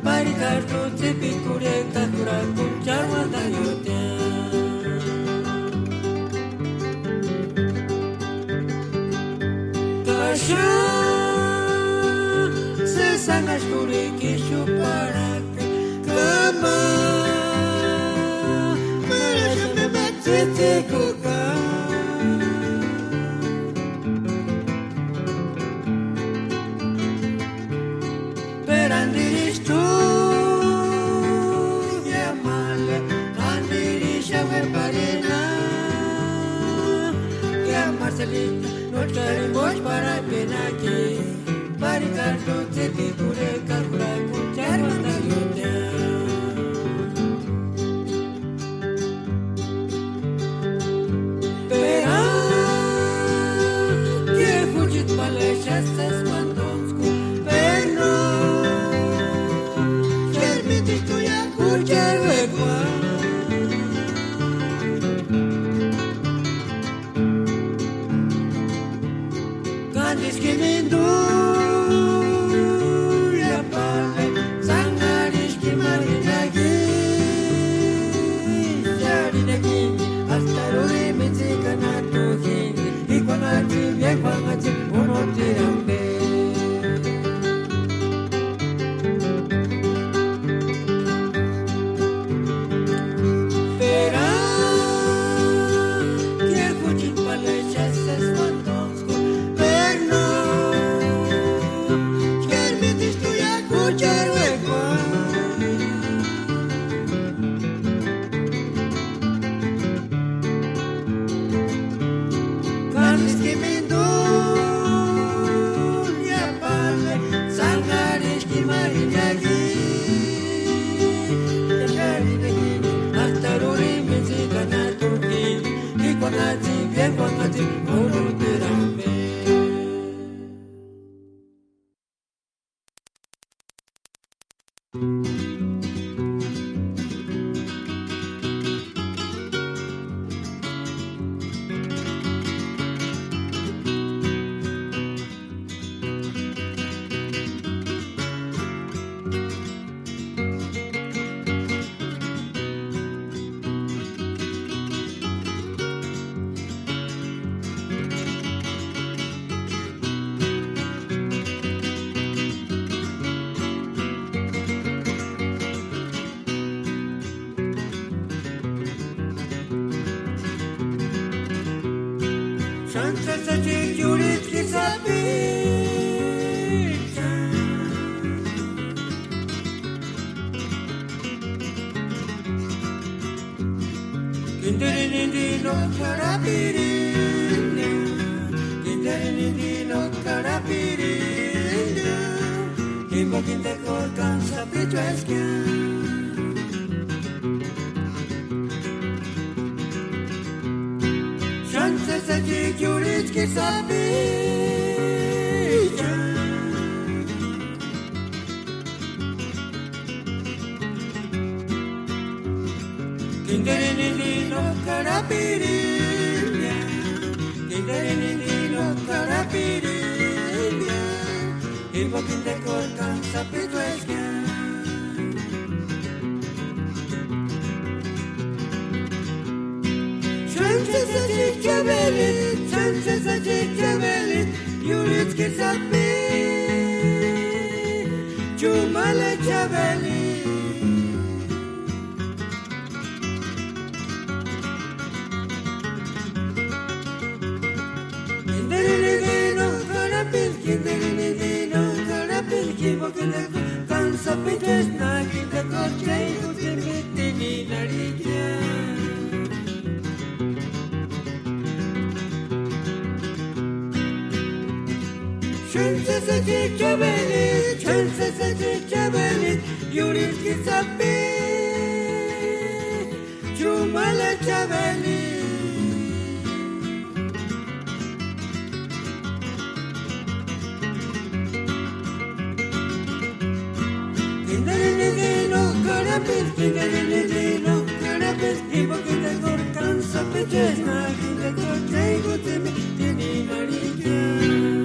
paritar tu tipi kure kakura kunchar wanda yutya kasha se sangas kure kishu parak kama maraja me matete kuka perandirish tu yamale andirish ave parina ya Marcelita nos queremos para penaki paritar tu tipi kure kakura kunchar wanda yutya pera que fugit paleshas mandonsku perno permiti tu ya kuchar wekwa Kandis kimindu ya pale sangarish kimarinagi jarinagi hasta ruri mitzika natuhini ikwanati vyekwangati unotirambe pera que fugit paleshas mandonsku perno permitis tu ya kuchar wekwa Kandis kimindu ya pale sangarish kimarinagi jarinagi hasta ruri mitzika natuhini ikwanati vyekwangati unotirambe Шанса сачи юритки сапица Kinderinindino karapirina Kinderinindino karapirina Kimbo kindekor kan sapito eskia Шанса сачи юритки сапица Kinderinindino karapirina Kinderinindino karapirina Kimbo kindekor kan sapito eskia Şansa sacı kebelit, şansa sacı kebelit, yuritki sapi, çumale kebelit. Kinderinindino karapil, kinderinindino karapil, kibo kindeko, kan sapi tesna, kindeko chayku timitini narikya. Şansa sacı kebelit, Yuris Kisapi, Chumala Chabeli. Kinderilino, Carapis, Kinderilino, Carapis, Ibo Kindagor, Kansa Pechesna, Kindagor, Tego Temi, Tini Marikia.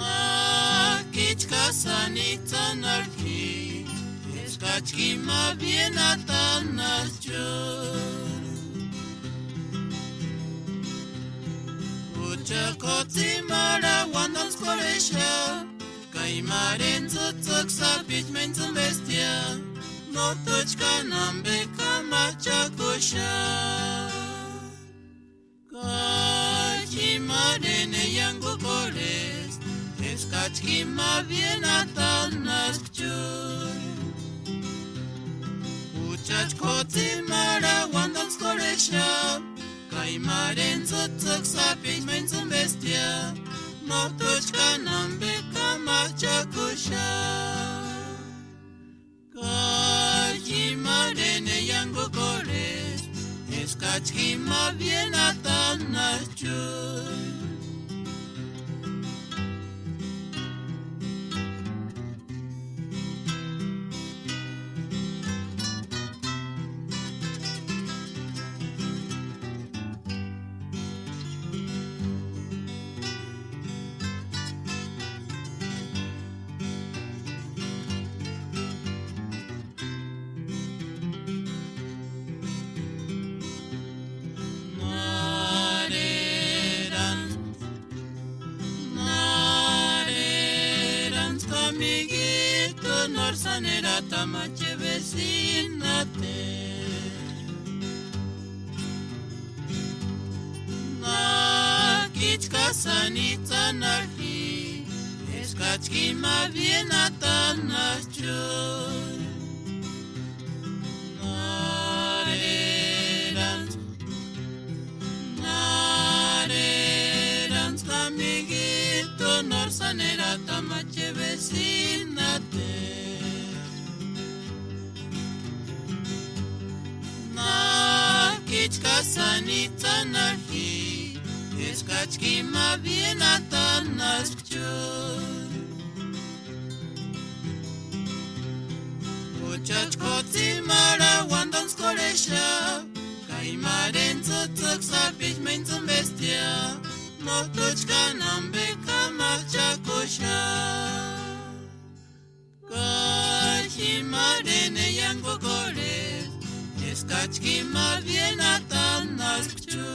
Ah tanarki eskachki ma bien atanascho ucha koti mara wandan skolesha kaimaren tsutsuk sapich mentum bestia no tochka nambe kamacha kosha Kachimarene yango kores eskachki ma bien atanascho uchach koti mara wandan skolesha kaimaren tsutsuk sapich mentum bestia no tochka nambe kamacha kosha Kachimarene yango kores eskachki ma bien atanascho Sanera tamache vecinate Na kichka sanita narki eskachki ma bien atanascho Narerans kamigito nor sanera tamache vecinate Kichka sanita narki eskachki ma bien atanascho Uchachkoti mara wandan skolesha kaimaren tsutsuk sapich mentum bestia no tochka nambe kamacha kosha Kachimarene yango kores eskachki ma bien atanascho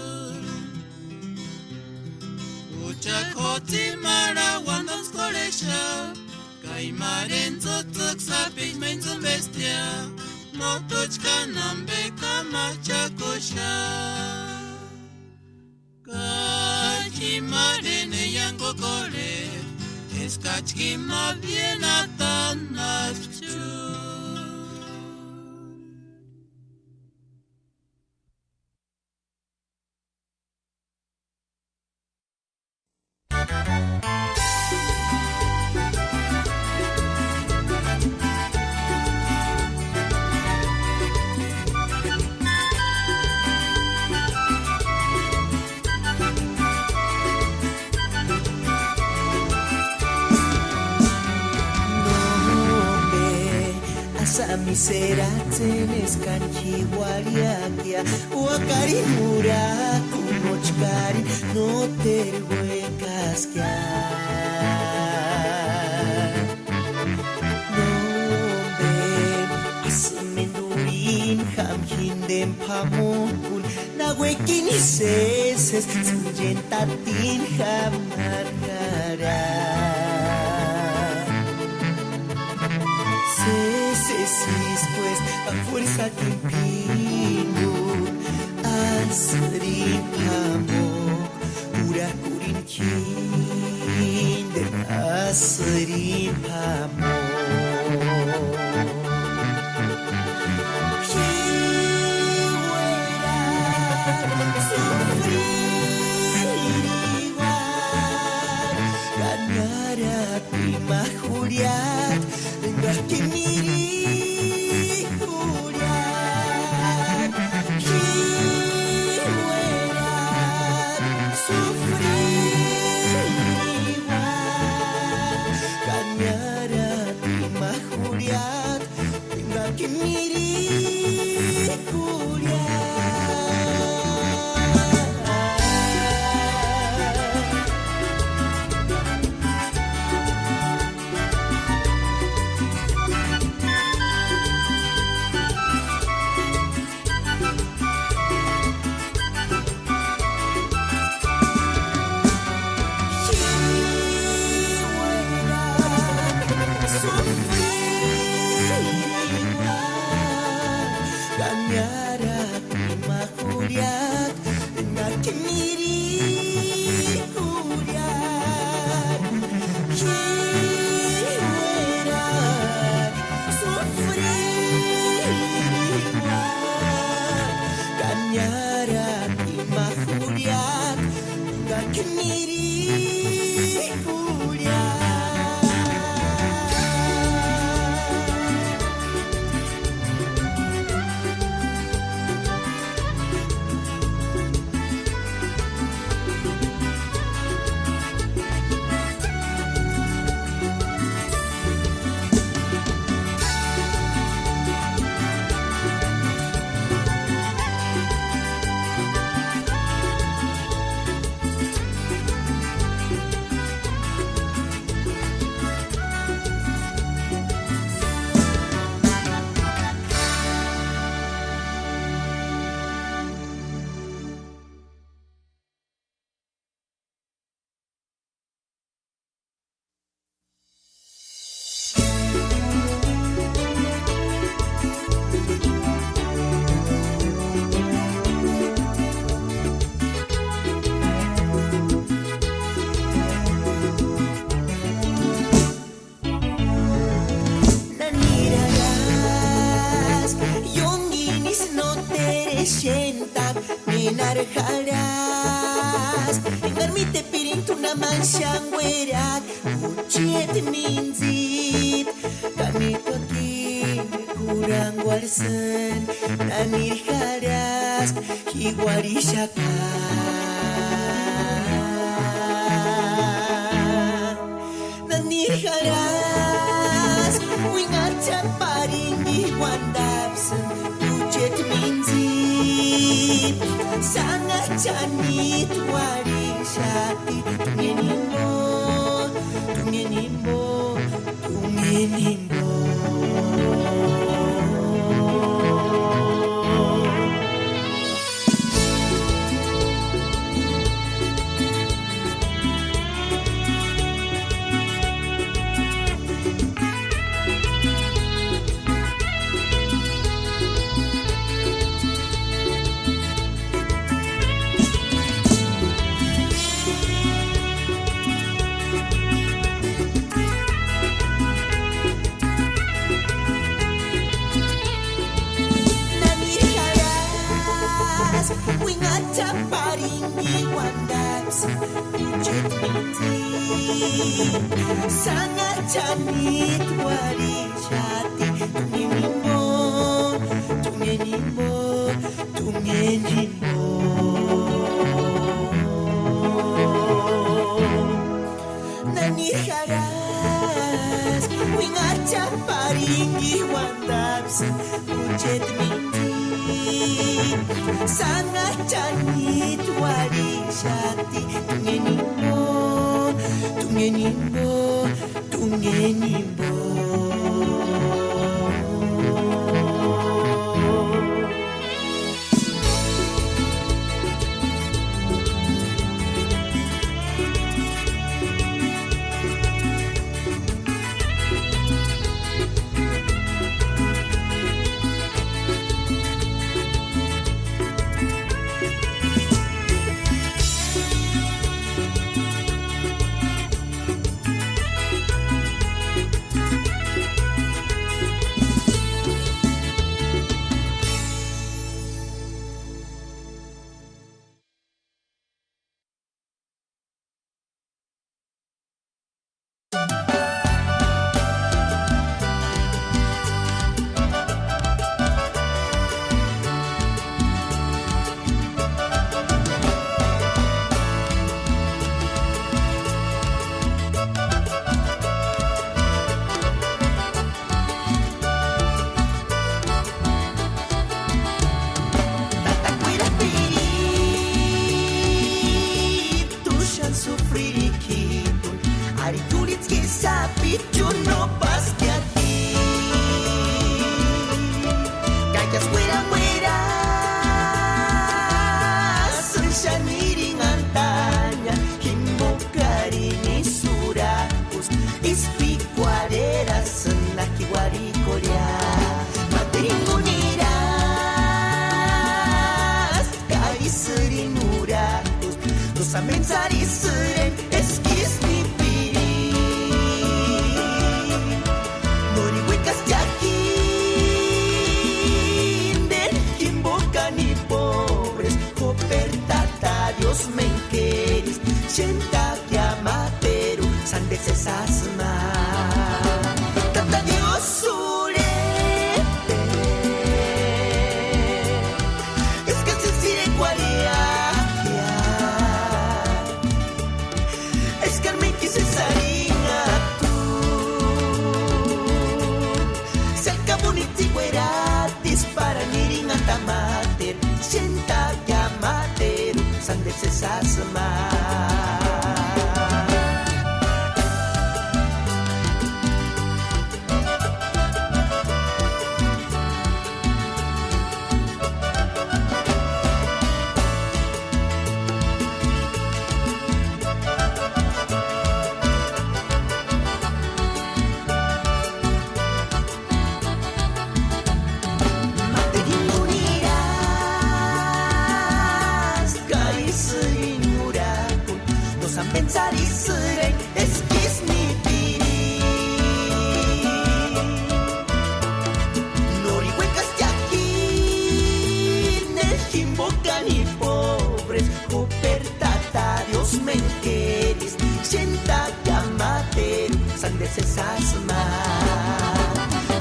Uchakoti mara wandan skolesha kaimaren tsutsuk sapich mentum bestia no tochka nambe kamacha kosha Kachimarene yango kores eskachki ma bien atanascho Miseratzen eskanki wariakia Wakarimura kumochkari no terhuecaskia Nombe asmendurin hamhinden pamukul Nahuekin iseses suyentatin hamargara pues a fuerza que impino asrin pamok pura kurinkin de asrin pamok sufrir igual ganar a prima Juliat tendrás que mirar que miri curia Shentak menarharas Engarmite pirintuna manshangwerak Uchiet minzit Kanito aquí kurang walsen Nanirharas Higuarishaka Nanirharas Wingacha paringi wandapsen Uchiet minzit Sangat cantik warishati Tungenimbo, tungenimbo, tungenimbo Sangat cantik warishati Tungenimbo, tungenimbo, tungenimbo Nanirharas Wingacha paringi wandapsen Ujet minti Sangat cantik warishati Tungenimbo, tungenimbo, tungenimbo de sesasma. Tata Dios surete, es que se sire cualiaquia, es que me quise sarina tú, se acabó ni tiguera, dispara ni ringa tamater, sienta llamater, san de sesasma. Pensar y ser es mi piri. Norihuecas de aquí, Nejimbocan y pobres, Copertata, Dios me quieres, sienta llamater, san de sesasma.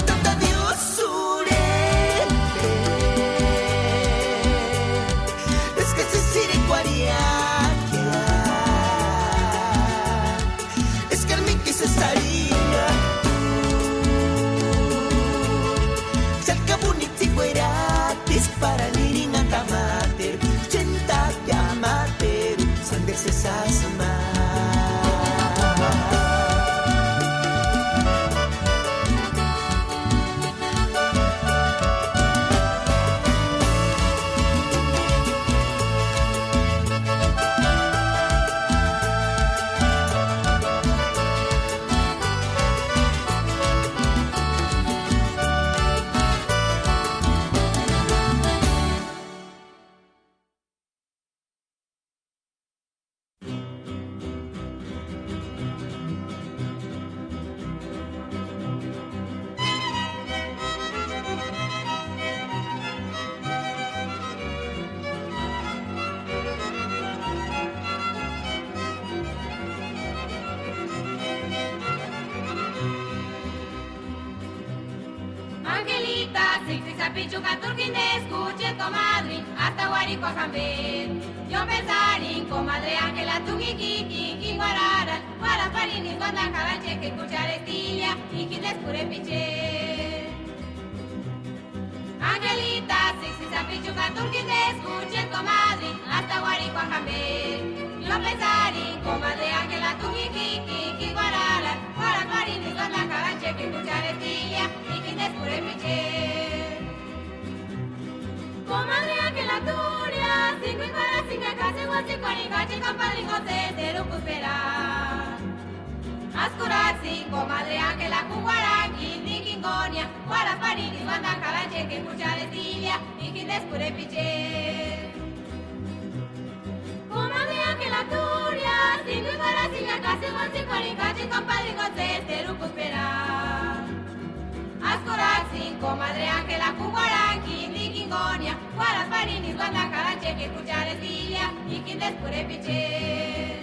Tata Dios surete, es que se sire cuaria. Sarina se acabó ni tiguera, dispara ni ringa tamater, chenta llamater, san de sesasma. Pichuca turquín escuche comadre, hasta guarico jamber. Yo pensar en comadre Ángela Tungiqui, Guarara, Guaraparini, Guanda Caranche, que escuchar estilla, y que descure piche. Angelita, sexy Pichuca turquín escuche comadre, hasta guarico jamber. Yo pensar en comadre Ángela Tungiqui, Guarara, Guaraparini, Guanda Caranche, que escuchar estilla, y que descure piche. Comadre Ángela Turia, cinco y para cinco, casi guachi, cuanicachi, campadrico, cero cuspera. Ascurarsi, comadre Ángela, Cuguaraqui, Niquingonia, Guaraparini, Banda Calanche, que escuchar estilia, y que descure piche. Comadre Ángela Turia, cinco y para cinco, casi guachi, cuanicachi, campadrico, cero cuspera. Ascurarsi, comadre Ángela, Cuguaraqui, Niquingonia, Guaraparini, Banda Calanche, que escuchar estilia, y que descure piche.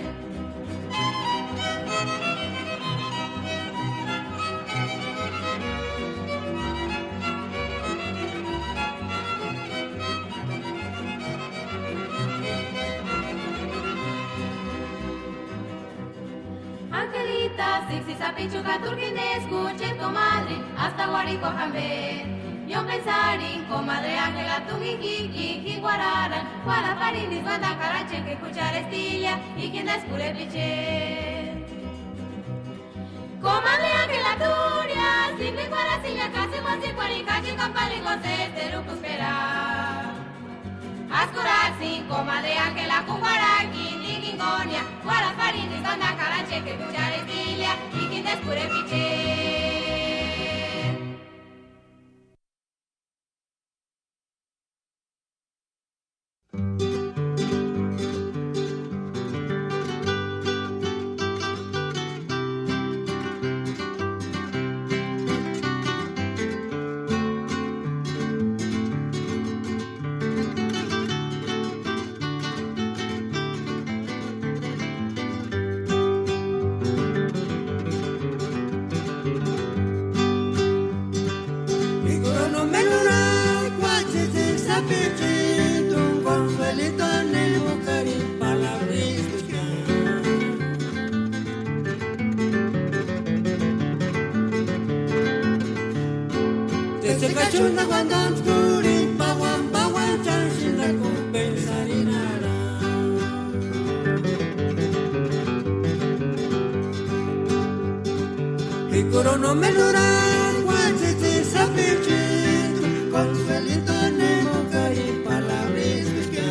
Angelita, sexy sapichuca, turquín escuche comadre, hasta guarico jamber. Yo pensar en comadre Ángela, Tungiqui, Guarara, Guaraparini, Banda Caranche, que escuchar estilla, y quien descure piche. Comadre Ángela Turia, simple guaracilla, casi guachi, cuanicachi, campadrico, cero cuspera. Ascurarsi, comadre Ángela, Cuguaraqui, Niquingonia, Guaraparini, Banda Caranche, que escuchar estilla, y quien descure piche. kachuna guandan skurin bawan bawan chanshin da kumpensarinara. Ikoro no menuran guachete sapichin con felito nemo cari palabras que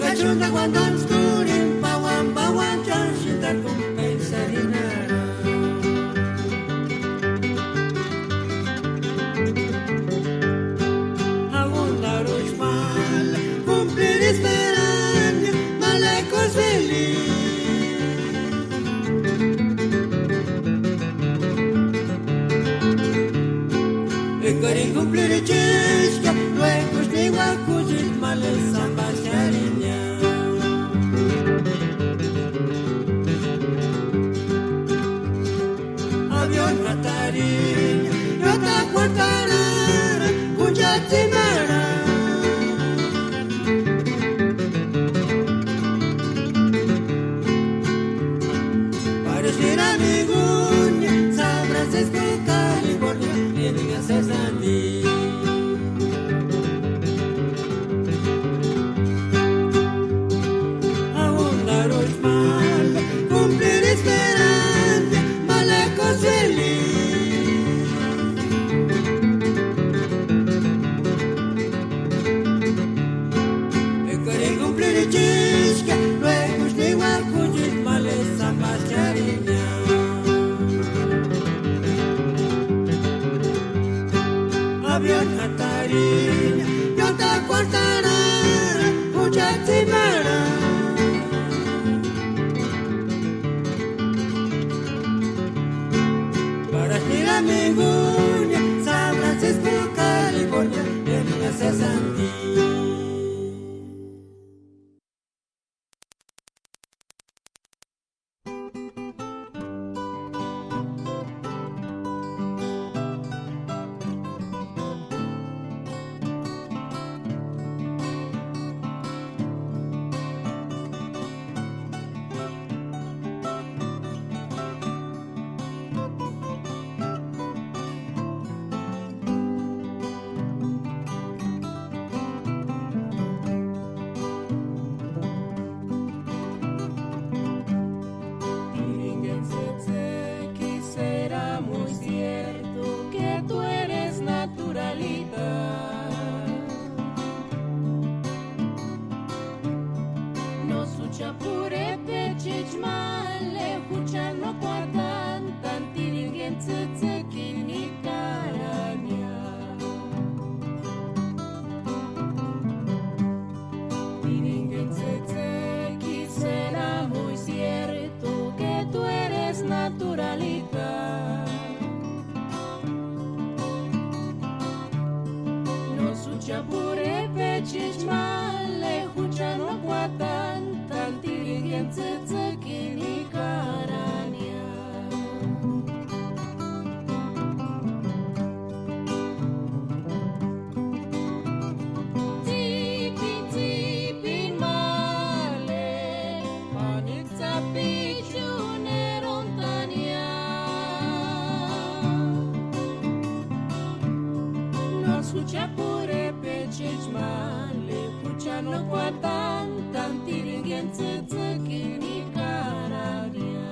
kachuna guandan skurin bawan bawan chanshin da kumpensarinara. Agunda rushmal cumplir esperando malecos feliz. E cari cumplir chesca luego stigo acujit males samba charinya. Avion natarinya yota cuartarara cujatimara. Parecerá migunya San Francisco, California, vienen a ser Sandy. Aún la mal, cumplir esperando, malecos feliz. Querer cumplir chisca, luego stigo acujit males samba charinya. Avion hatarinya, yota cuartarara, cujatimara. Para ir a Migunya, San Francisco, California, vienen a ser Sandy. Será muy cierto que tú eres naturalita. No sucha purete chichmale hucha no kwatan tantiringen tsekini karanya. Tiringen tseki será muy cierto que tú eres naturalita. No sucha pure pe chichmale hucha no kwatan tantiringen tsekini karanya. Tipin tipin male panik tapichu nerontania. No escucha pure pe chichmale hucha no kwatan tantiringen tsekini karanya.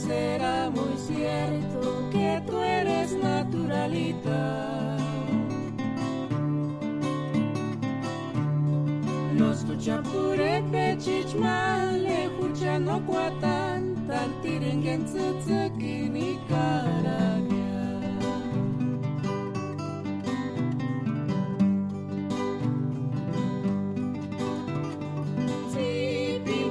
Será muy cierto que tú eres naturalita. Los tuchapure pechichmale hucha no kwatan tantiringen tsekini karanya. Tipi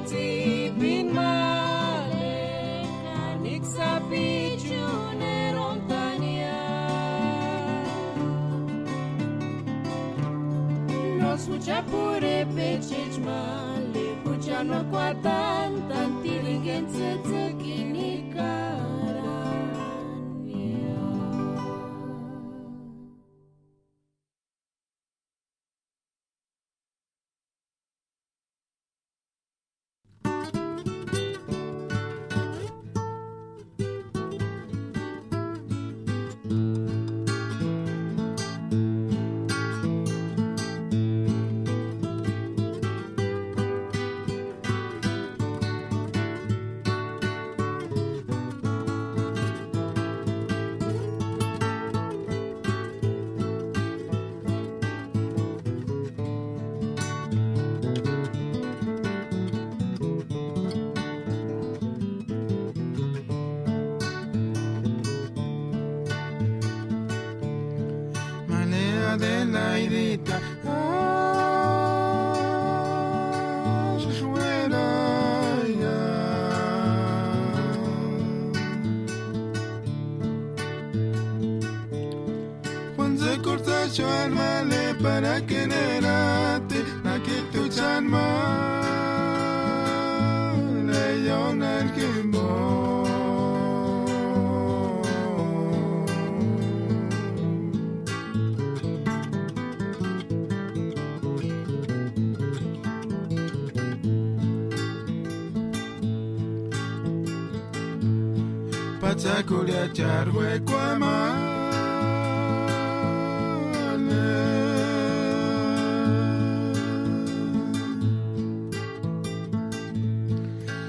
sucha pure pe cecmale Hucha no kwatan tan tiringen tsetsekini karania Adelaidita, Jueraya. Juan se corta yo al male para que nerate, na que tu chanma, leyon al kimbo. Pachaculia charwe kwamane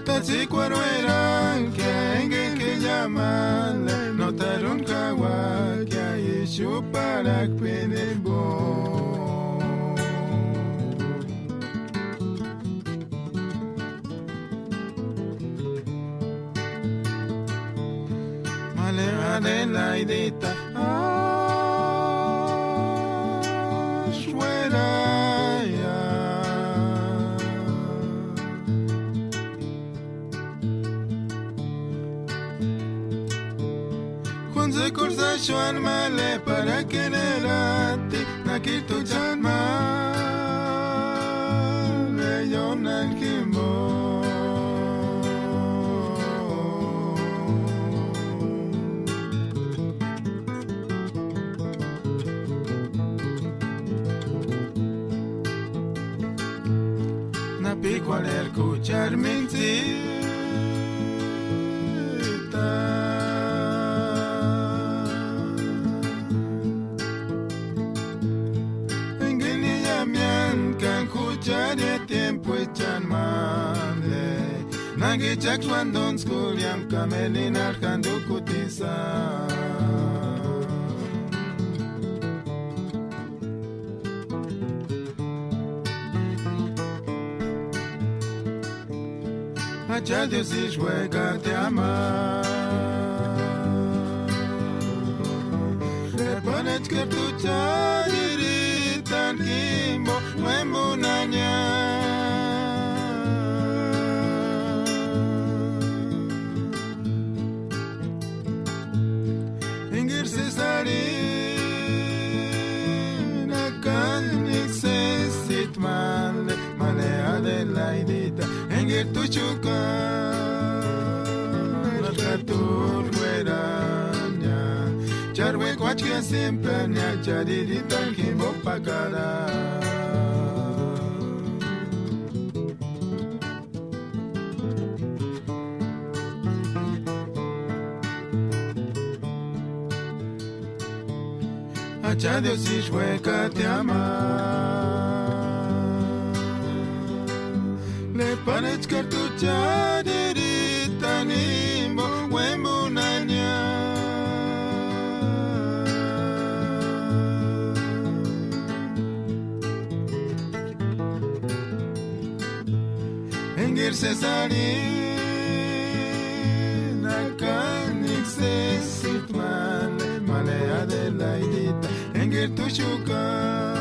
Tatsi kwarueran kenge que llamale Notaron kawa que yeshu parak penebo Adelaidita, Jueraya. Juan se corta yo al male para que nerate, na que tu chanma, leyon al kimbo. Cual escuchar mentita en que ni llaman can escuchar el tiempo echan male nagi chak cuando skuliam kamelin arcando kutiza Ya Dios y juega te ama Le pones que tu charitan kimbo Muembunanya Ingir cesarina Kan exesit male Male Adelaidita Engir tu chukar Arkatur hueranya Charwe kwachia simplania Charirita kimbo pakara Acha Dios y juega te ama Le panes cartucha dirita nimbo Wembunanya Engir cesarina Kanik sesit male Male Adelaidita Engir tu shukar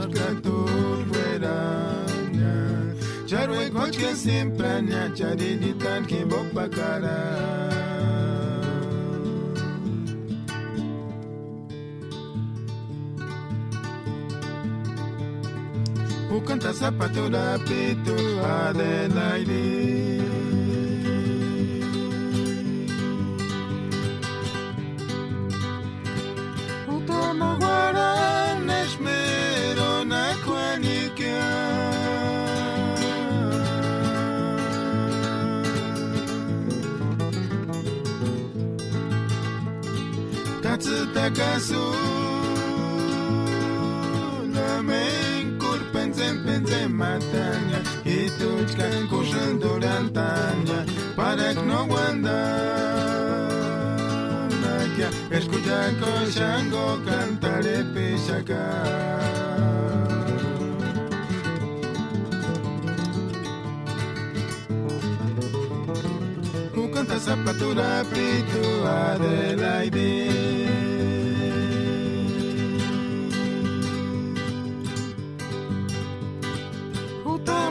Arkatur hueranya Charwe kochke simplanya Chariditan kimbo pakara Ukanta zapato da pito Adelaide. Utama guaran esmero na kuanikia. Katsutakasu Lamen kurpenzen matanya Ituchkan kushan durantanya Para que no wanda Nakia Escucha koshango cantare pishaka Ukanta zapatura prito Adelaide.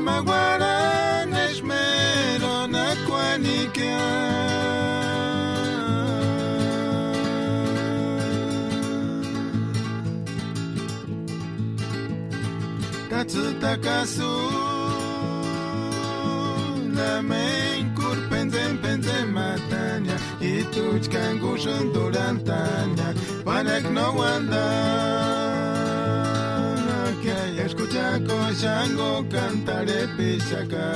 Maguara nesmero na kuanikia. Katsutakasu Lamen kurpenzen matanya Ituchkan kushan durantanya Para que no wanda Escucha koshango cantare pishaka.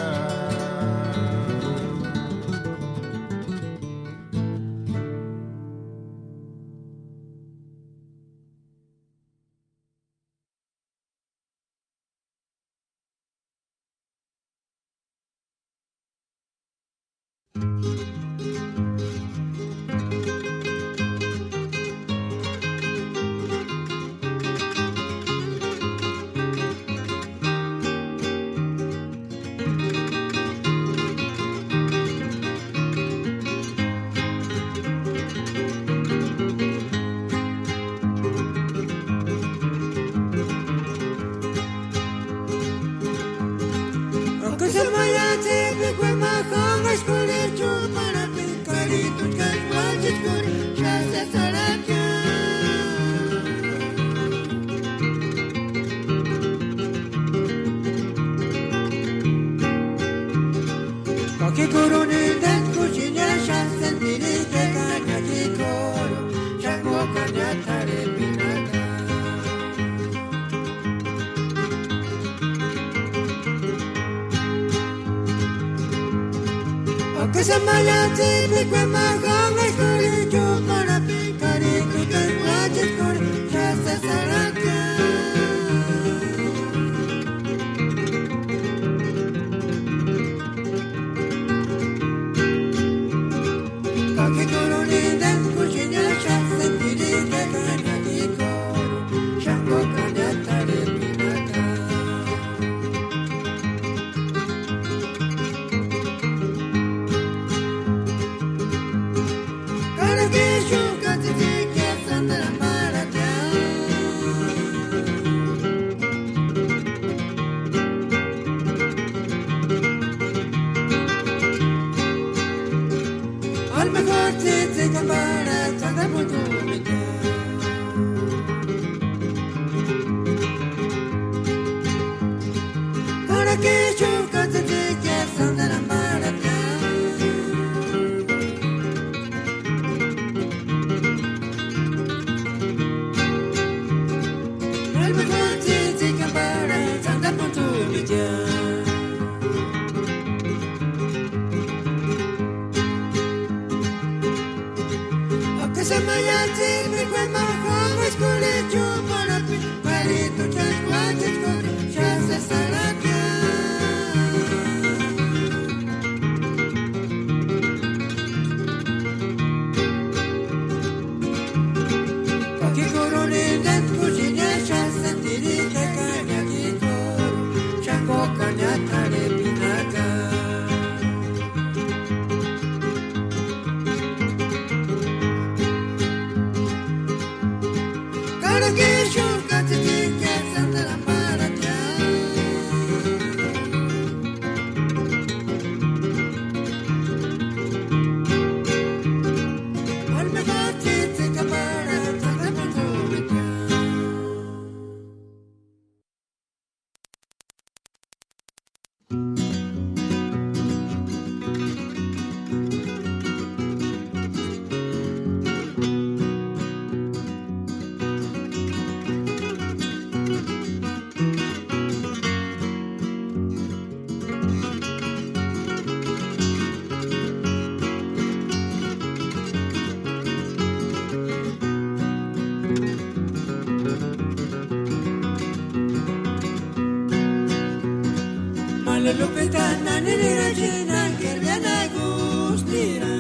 Malelupitana nilira jina kirviana gustira.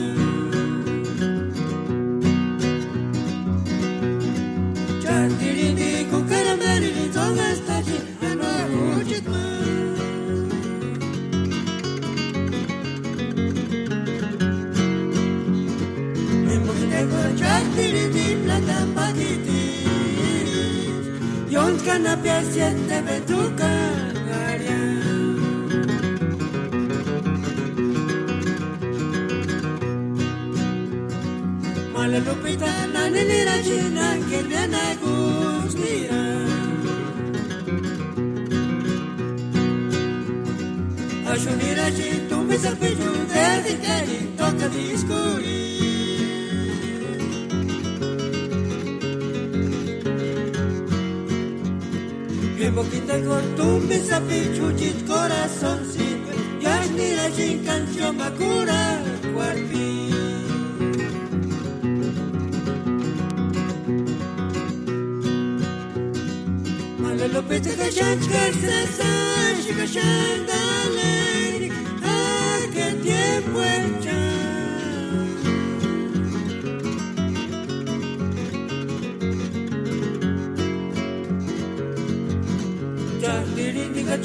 Chartirindi kukaramari zonga staji anwa ujitma. Nemudego chartirindi plata pagiti. Yontka na piasiete betuka garia. Malelupita nanilira jina kirviana gustira. Ashunira jitu misarpiju dedicari toca discuri. Boquita cortumbe sapichu chit corazoncito. Yasnira jin canción bakura cuarpi. Malelupita kashan karsa shikashan daleri. Ah, qué tiempo hecha.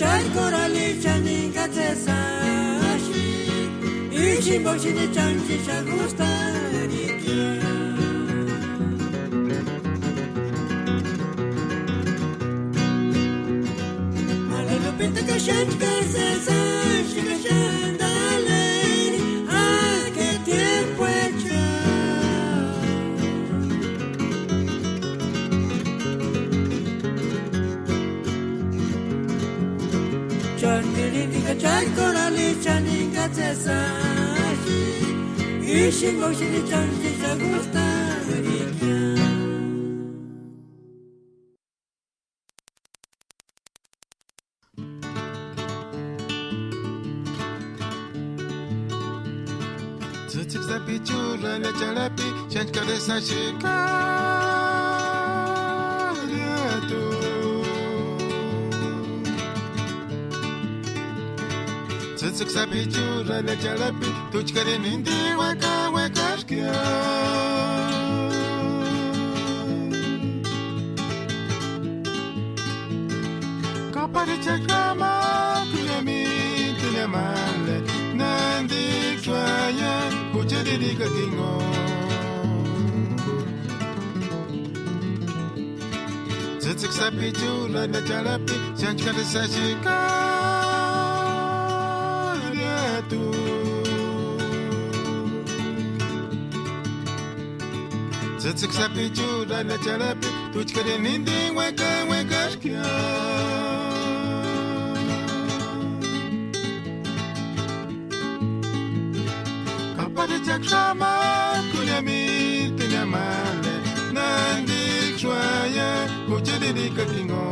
Chai korali chani katsesashi. Ishimboshi ni chanchi shagustarikia. Malelupita kashan karsesashi kashan daleri. Ah, qué tiempo hecha. Chai korali chani katsesashi. Ishimboshi ni chanchi shagustarikia. Tzitzik zapi chula le chalapi, chanch cabeza chica. Tzitzik zapi chula le chalapi, tuchkari nindi waka wakashkia. Kapari chakama, kuyami, tunyamale, nandi kwaya, kuchadiri kakingo. Tzitzik zapi chula le chalapi, chanch cabeza chica. Tzitzik zapi chula le chalapi, tuchkari nindi waka wakashkia. Kapari chakshama, kunyami, tinyamale, nandi chwaya, kuchadiri kakingo.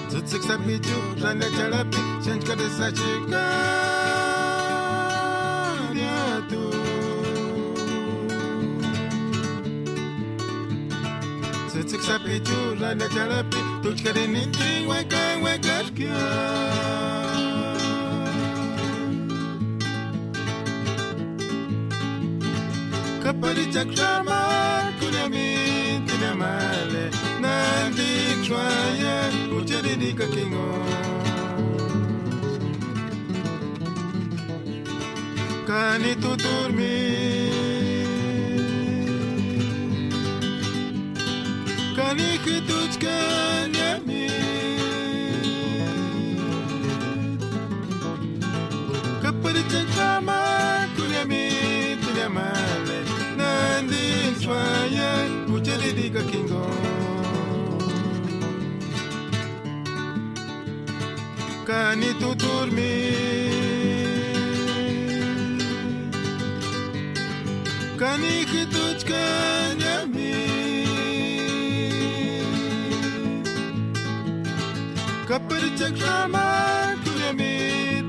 Tzitzik zapi chula le chalapi, chanch cabeza chica. Tzitzik zapi chula le chalapi, tuchkari nindi waka wakashkia. Kapari chakshama, kunyami, tinyamale, nandi chwaya, kuchadiri kakingo. Kani tu dormi, kani que tuchkanyami. Kapari chakshama, kunyami, tinyamale, nandi chwaya, kuchadiri kakingo. Kani tu dormi, kani que tuchkanyami. Kapari chakshama, kunyami,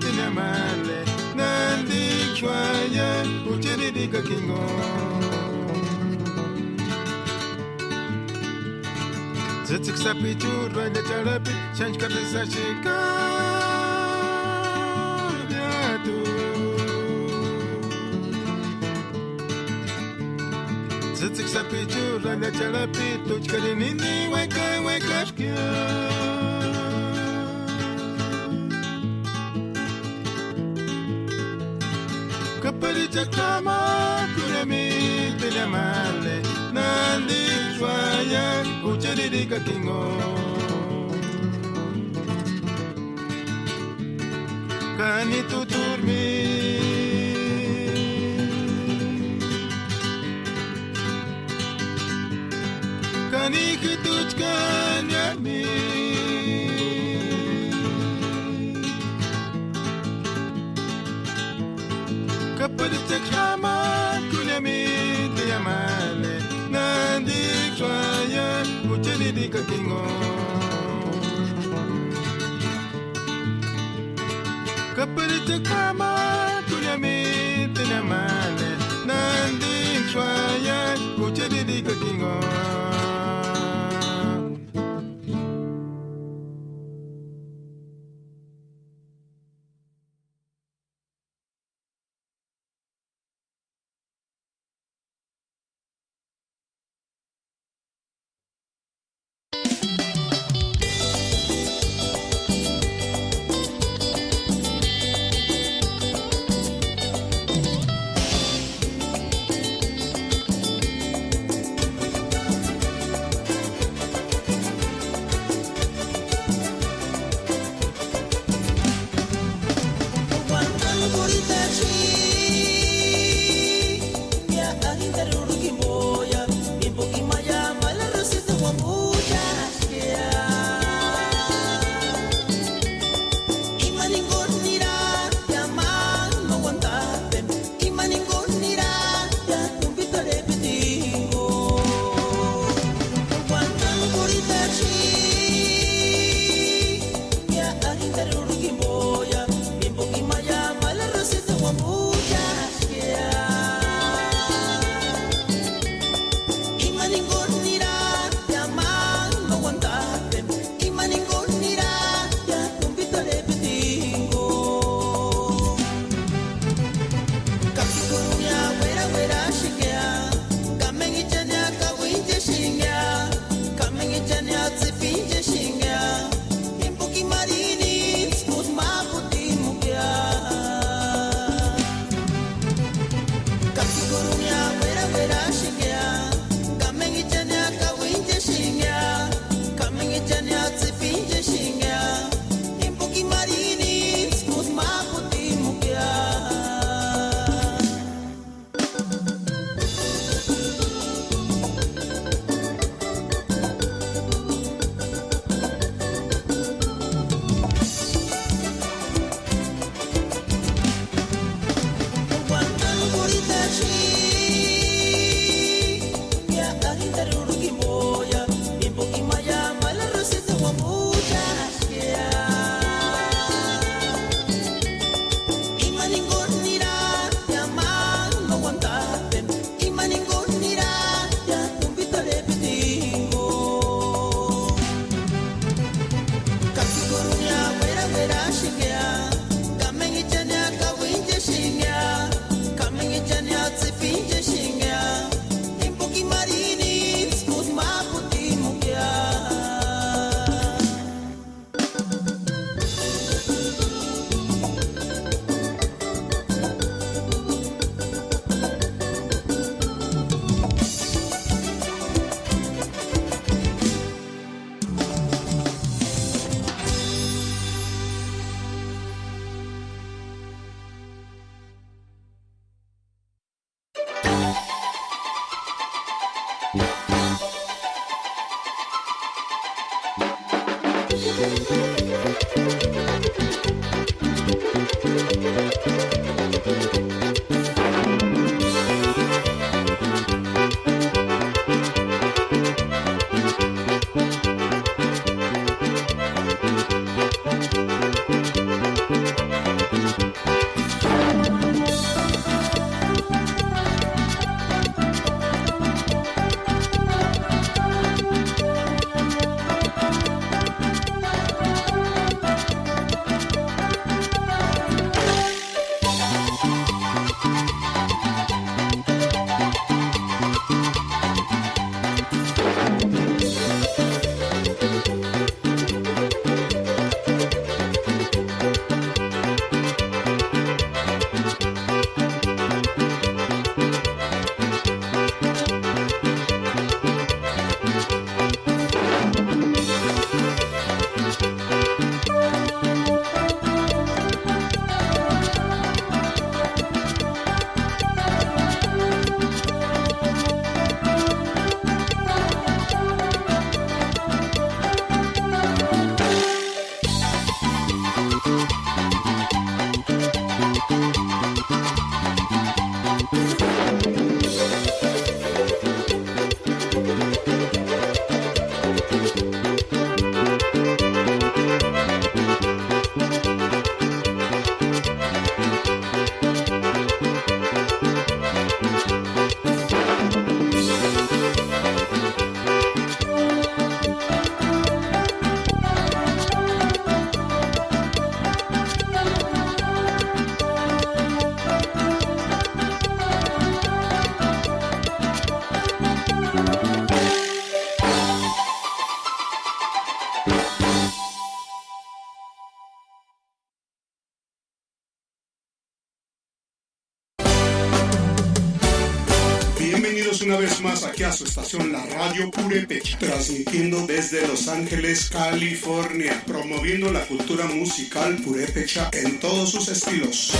tinyamale, nandi chwaya, kuchadiri kakingo. Zitsik sapi churra de charapi, chanch kabisa shika biatu. Zitsik sapi churra de charapi, tuch karinini weka shkia. Kapari chakrama kurami telamale, nandi shwaya kuchariri kakingo. Kani tu durmi, kani kituch kanyami. Kapari chakrama kurami telamale, nandi shwaya kuchariri kakingo. Kapari kama kunyami tenyamane, nandi shwaya kuchariri kakingo. Bienvenidos una vez más aquí a su estación, la Radio Purépecha, transmitiendo desde Los Ángeles, California, promoviendo la cultura musical purépecha en todos sus estilos.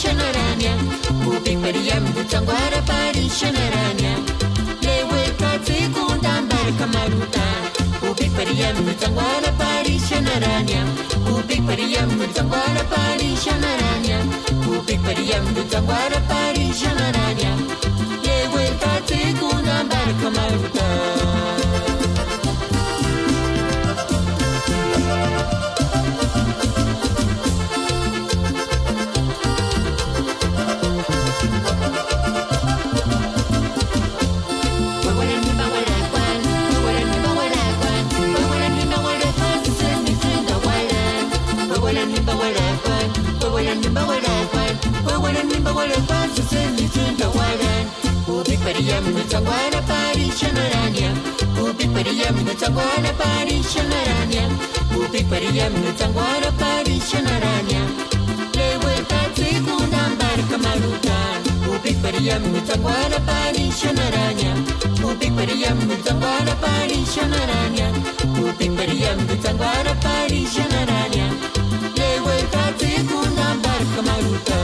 shanaranya Ubi pariyam butangwara pari shanaranya Lewe kati kundambar kamaruta Ubi pariyam butangwara pari shanaranya Ubi pariyam butangwara pari shanaranya Ubi pariyam butangwara pari shanaranya Lewe kati kundambar kamaruta Pariyam nutangwana pari shanaranya Ubi pariyam nutangwana pari shanaranya Ubi pariyam nutangwana pari shanaranya Lewe kati kundambar kamaruta Ubi pariyam nutangwana pari shanaranya Ubi pariyam nutangwana pari shanaranya Ubi pariyam nutangwana pari shanaranya Lewe kati kundambar kamaruta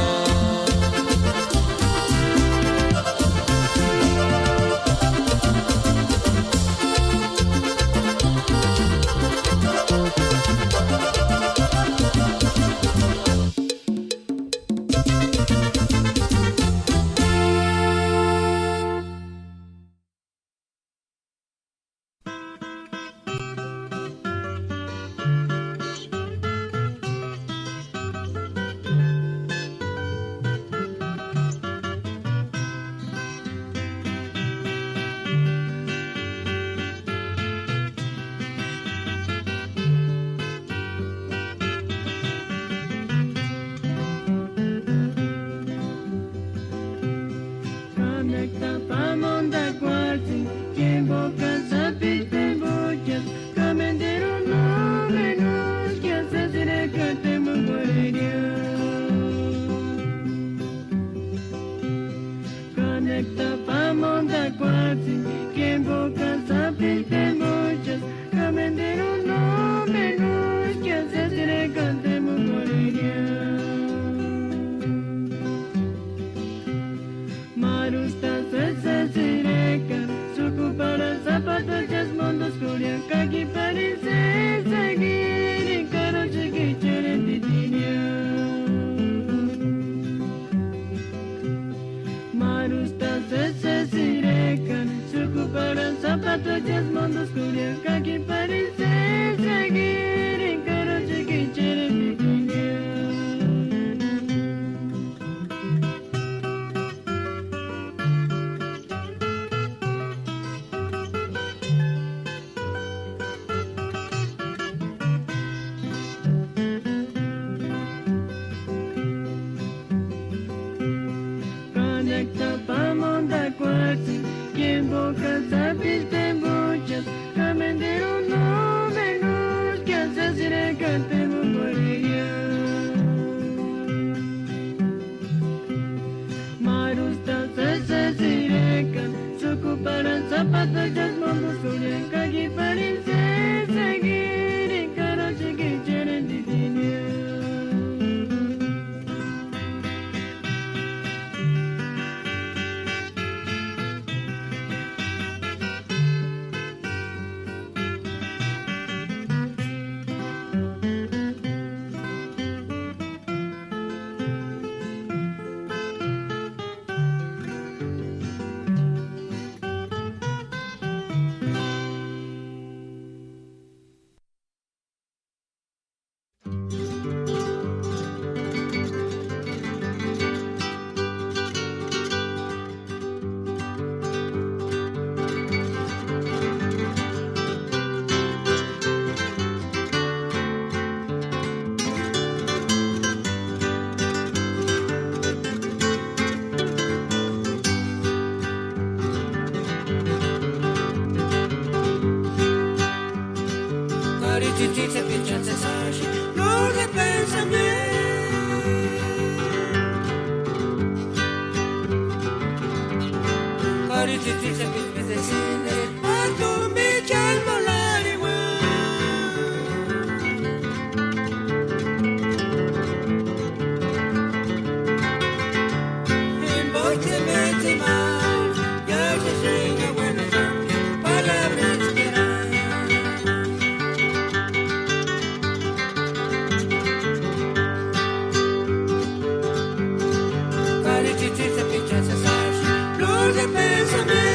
se picha se sashi, flor de pésame.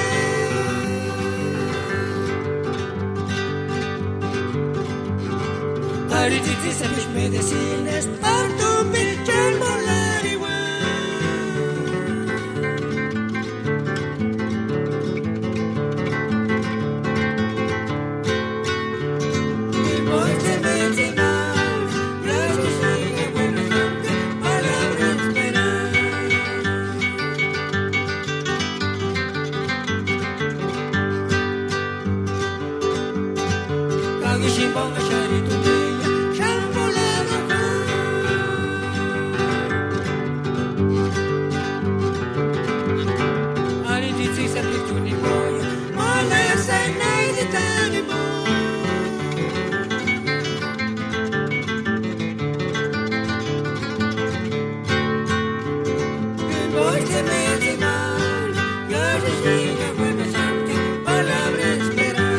Arititi se mis medicinas, parto picha el volar igual. Y voy se me mal, gracias sigue buena gente, palabra esperar. Kagishimbonga sharitu miya, shambolado ka. Arititi se pichuni boya, mala se naidi tani boya. Voy se me mal, ya se sigue buena gente, palabra esperar.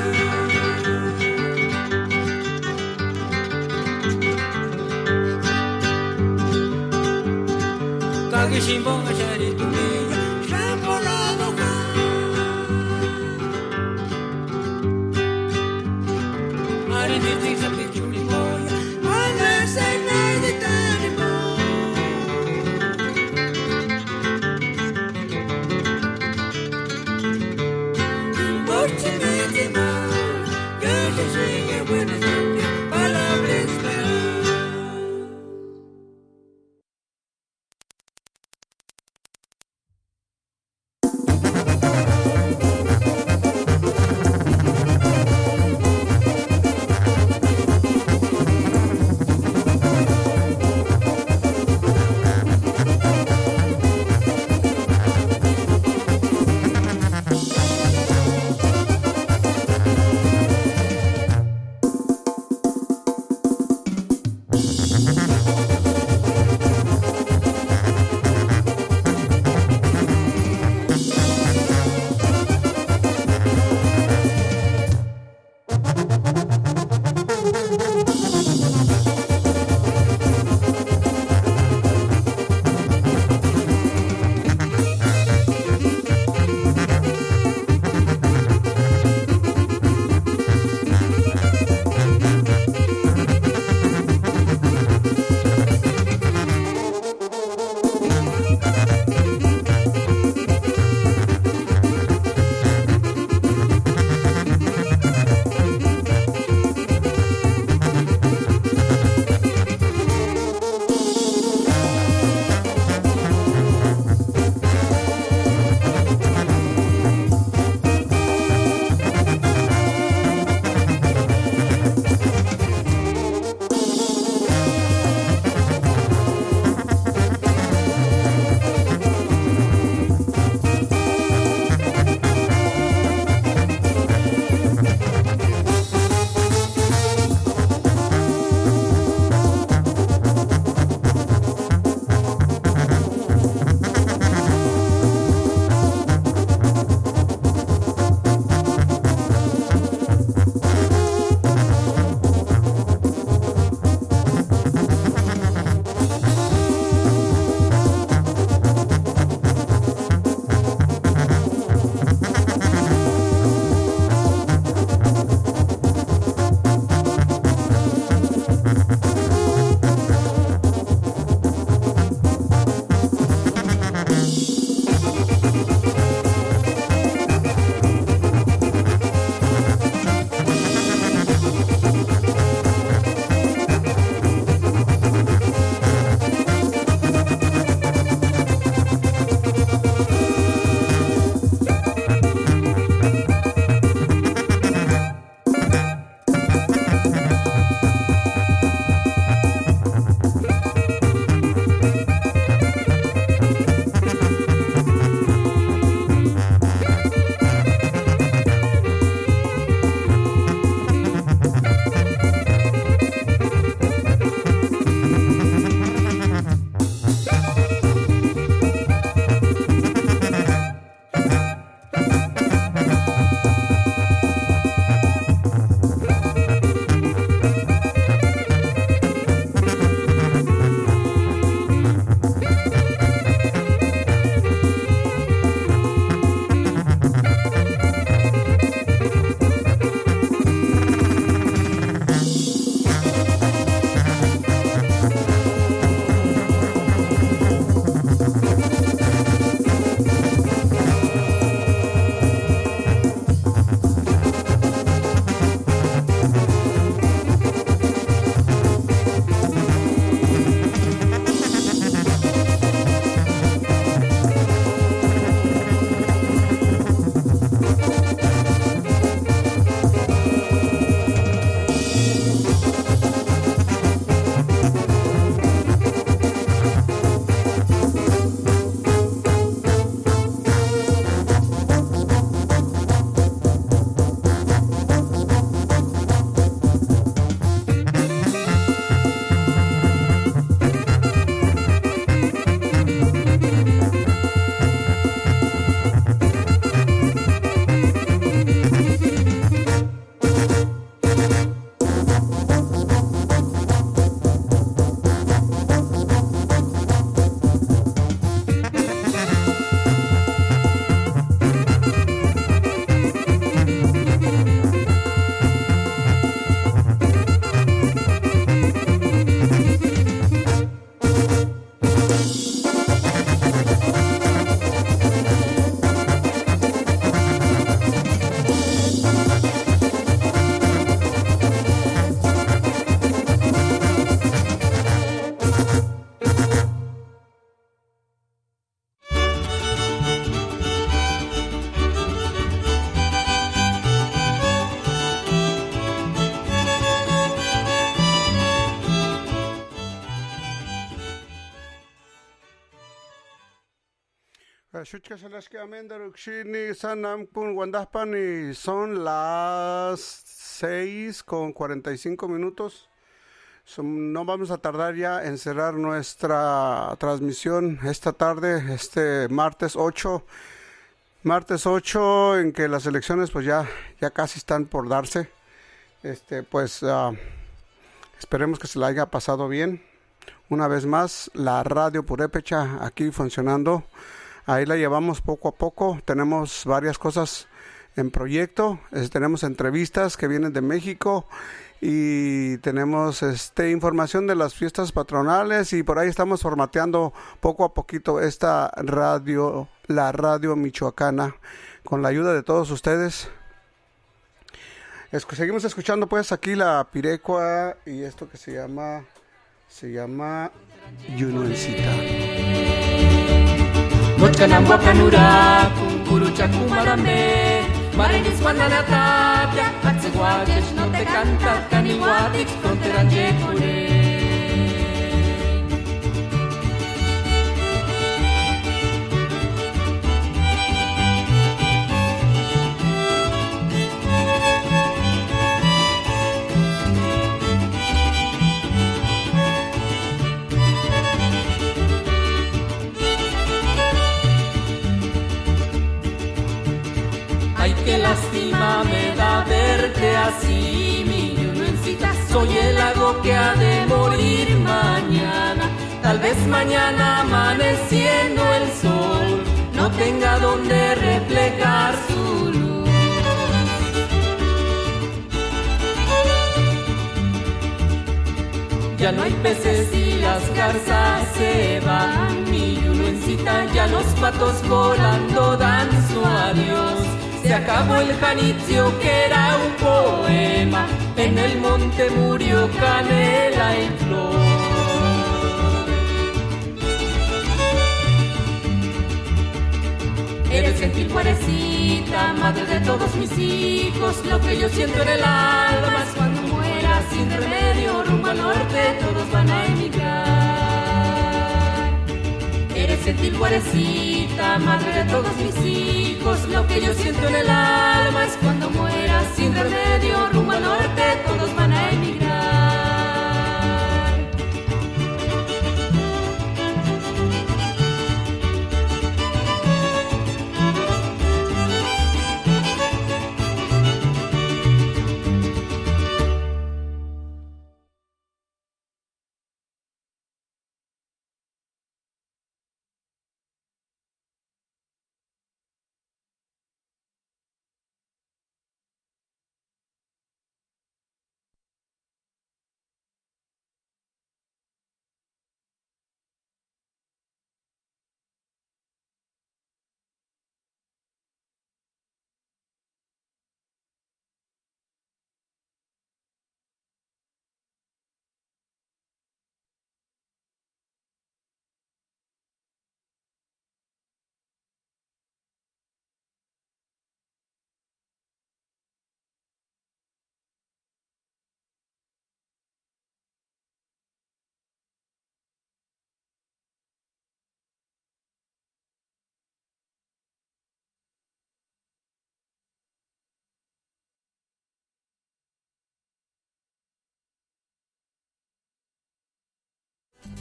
Kagishimbonga sharitu miya, shambolado ka. Arititi se pichuni boya, mala se naidi tani boya. Noche de mal, que se sigue buena gente, palabra esperar. Son las 6:45. No vamos a tardar ya en cerrar nuestra transmisión esta tarde, este martes 8, en que las elecciones pues ya casi están por darse. Esperemos que se la haya pasado bien. Una vez más, la radio Purépecha aquí funcionando. Ahí la llevamos poco a poco. Tenemos varias cosas en proyecto. Tenemos entrevistas que vienen de México y tenemos información de las fiestas patronales, y por ahí estamos formateando poco a poquito esta radio, la radio michoacana, con la ayuda de todos ustedes. Seguimos escuchando pues aquí la pirecua y esto que se llama Yunuencita. Mochkanamba kanura, kukurucha kumarame, marenis mananatapia, atseguakesh no te canta, canihuatix fronteranje kure. Ay, qué lástima me da verte así, mi Yunuencita. Soy el lago que ha de morir mañana. Tal vez mañana amaneciendo el sol no tenga donde reflejar su luz. Ya no hay peces y las garzas se van, mi Yunuencita. Ya los patos volando dan su adiós. Se acabó el janitzio que era un poema, en el monte murió canela en flor. Eres gentil Juarecita, madre de todos mis hijos, lo que yo siento en el alma es cuando muera sin remedio, rumbo al norte todos van a emigrar. Eres gentil Juarecita, madre de todos mis hijos, lo que yo siento en el alma es cuando muera sin remedio, rumbo al norte todos van a emigrar.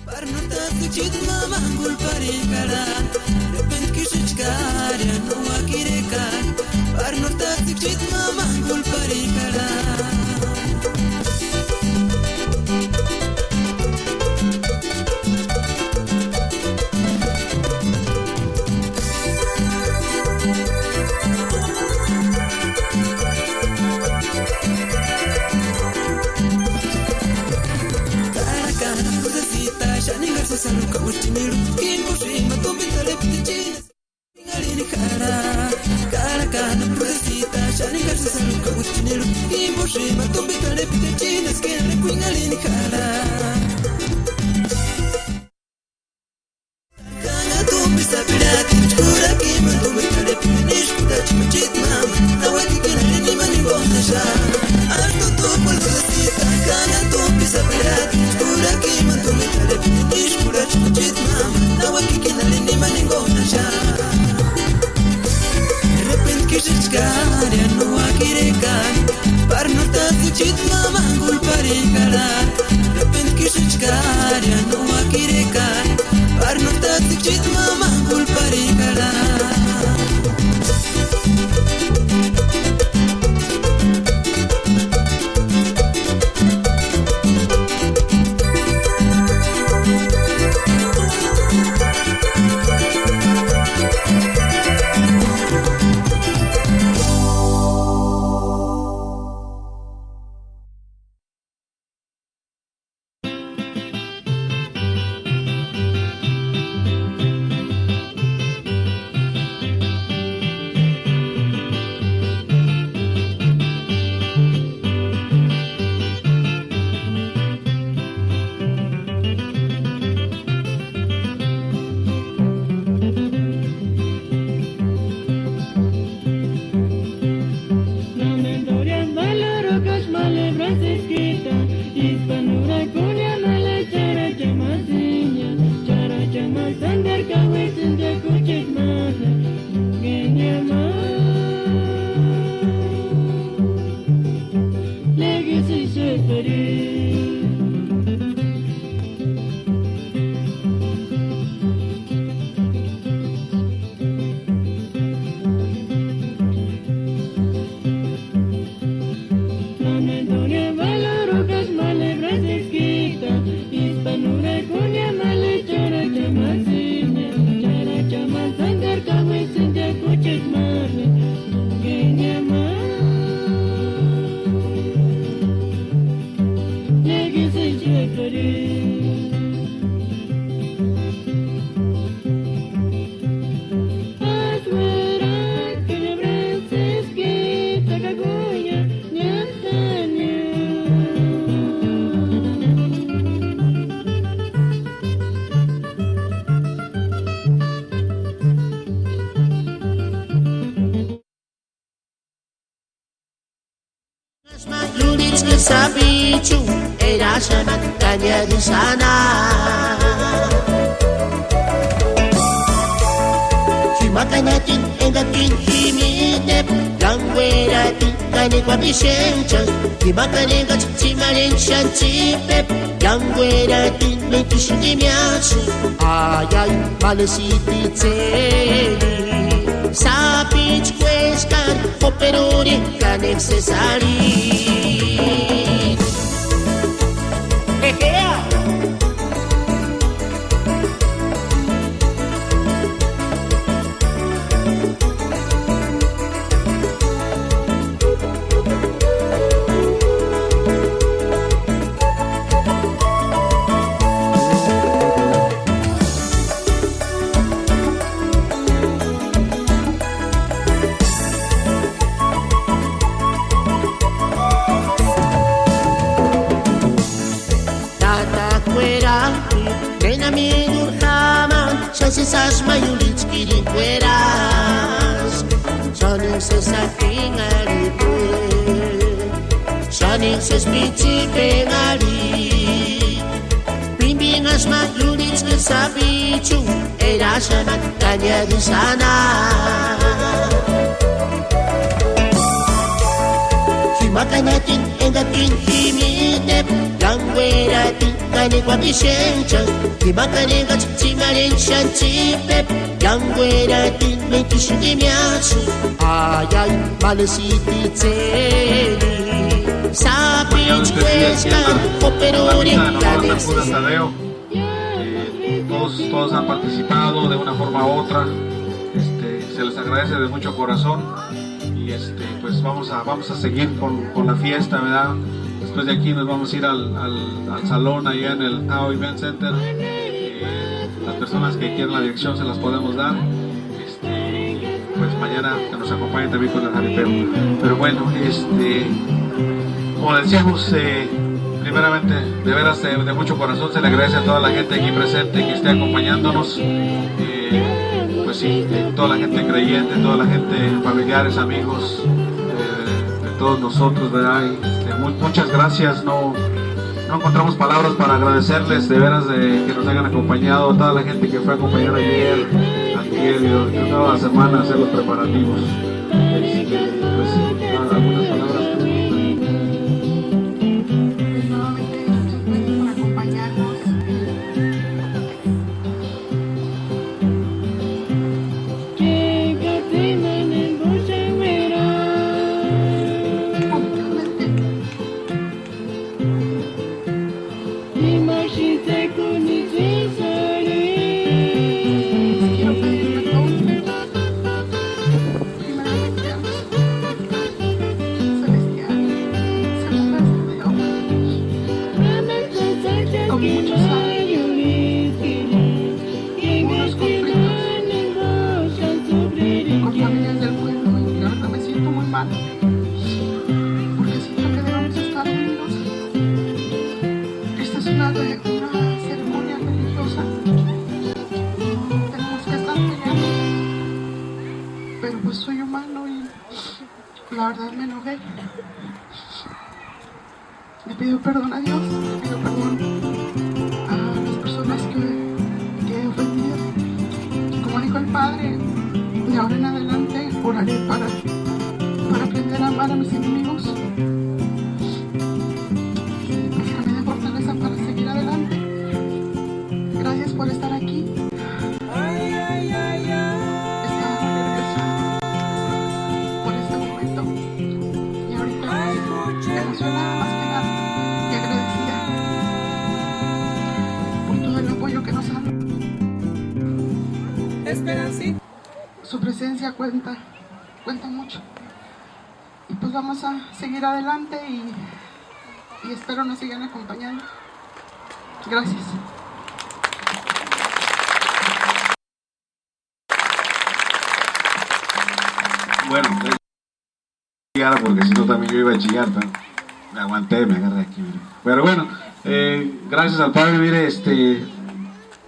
Parnota tuchit mama gulparikara, repent kishichkaria no akireka. Parnota tuchit mama gulparikara. Saluka uchimiru kimbushima tumbitale pitichina ngalini kara kana presita shani garsa saluka uchimiru kimbushima tumbitale pitichina skene kuingalini kara kana tumbisa pirati chkura kima tumbitale pitinish kudachi machit mama nawati kinani nimani gondasha arto tu presita kana tumbisa pirati chkura kima tumbitale pitinish Chit mama, now I kick in the name of kisabichu era shaman kanya di sana Kimakanatin engakin himidep Gangweratin kani kwa bishenchas Kimakaninga chimarin shanchipep Gangweratin mentushingi miasu Ayay malasiti tseli Sapich cuescan Poperuri ka necessary Esas mayulits kiripueras Shaning se sakingarite Shaning se spichi pengari Bimbing as mayulits kisabichu Era shaman kanya di sana Kimakanatin engatin himidep Gangweratin kani kwa bishenchas Kimakaninga chimarin shanchipep Gangweratin mentushingi miasu Ayay malasiti tseli Sapich cuescan Poperuri ka necessary Todos han participado de una forma u otra se les agradece de mucho corazón y pues vamos a seguir con la fiesta, ¿verdad? Después de aquí nos vamos a ir al salón allá en el Tao Event Center. Las personas que quieran la dirección se las podemos dar. Pues mañana que nos acompañen también con el jaripeo. Pero bueno, como decíamos, primeramente, de veras de mucho corazón se le agradece a toda la gente aquí presente que esté acompañándonos. Pues sí, toda la gente creyente, toda la gente, familiares, amigos, de todos nosotros, ¿verdad? Y, muchas gracias, no encontramos palabras para agradecerles de veras de que nos hayan acompañado, toda la gente que fue a acompañar ayer y toda la semana a hacer los preparativos. Pues algunas palabras. Porque siento que debemos estar unidos. Esta es una ceremonia religiosa. Tenemos que estar peleando. Pero pues soy humano y la verdad me enojé. Le pido perdón a Dios, le pido perdón a las personas que he ofendido. Como dijo el Padre, de ahora en adelante oraré para aprender a amar a mis enemigos, que me dé fortaleza para seguir adelante. Gracias por estar aquí. Estaba muy nerviosa por este momento y ahorita emocionada más que nada y agradecida por todo el apoyo que nos han dado. Esperancita. Su presencia cuenta mucho. Y pues vamos a seguir adelante y espero nos sigan acompañando. Gracias. Bueno, porque si no también yo iba a chillar, pero me aguanté, me agarré aquí. Mire. Pero bueno, gracias al Padre, mire,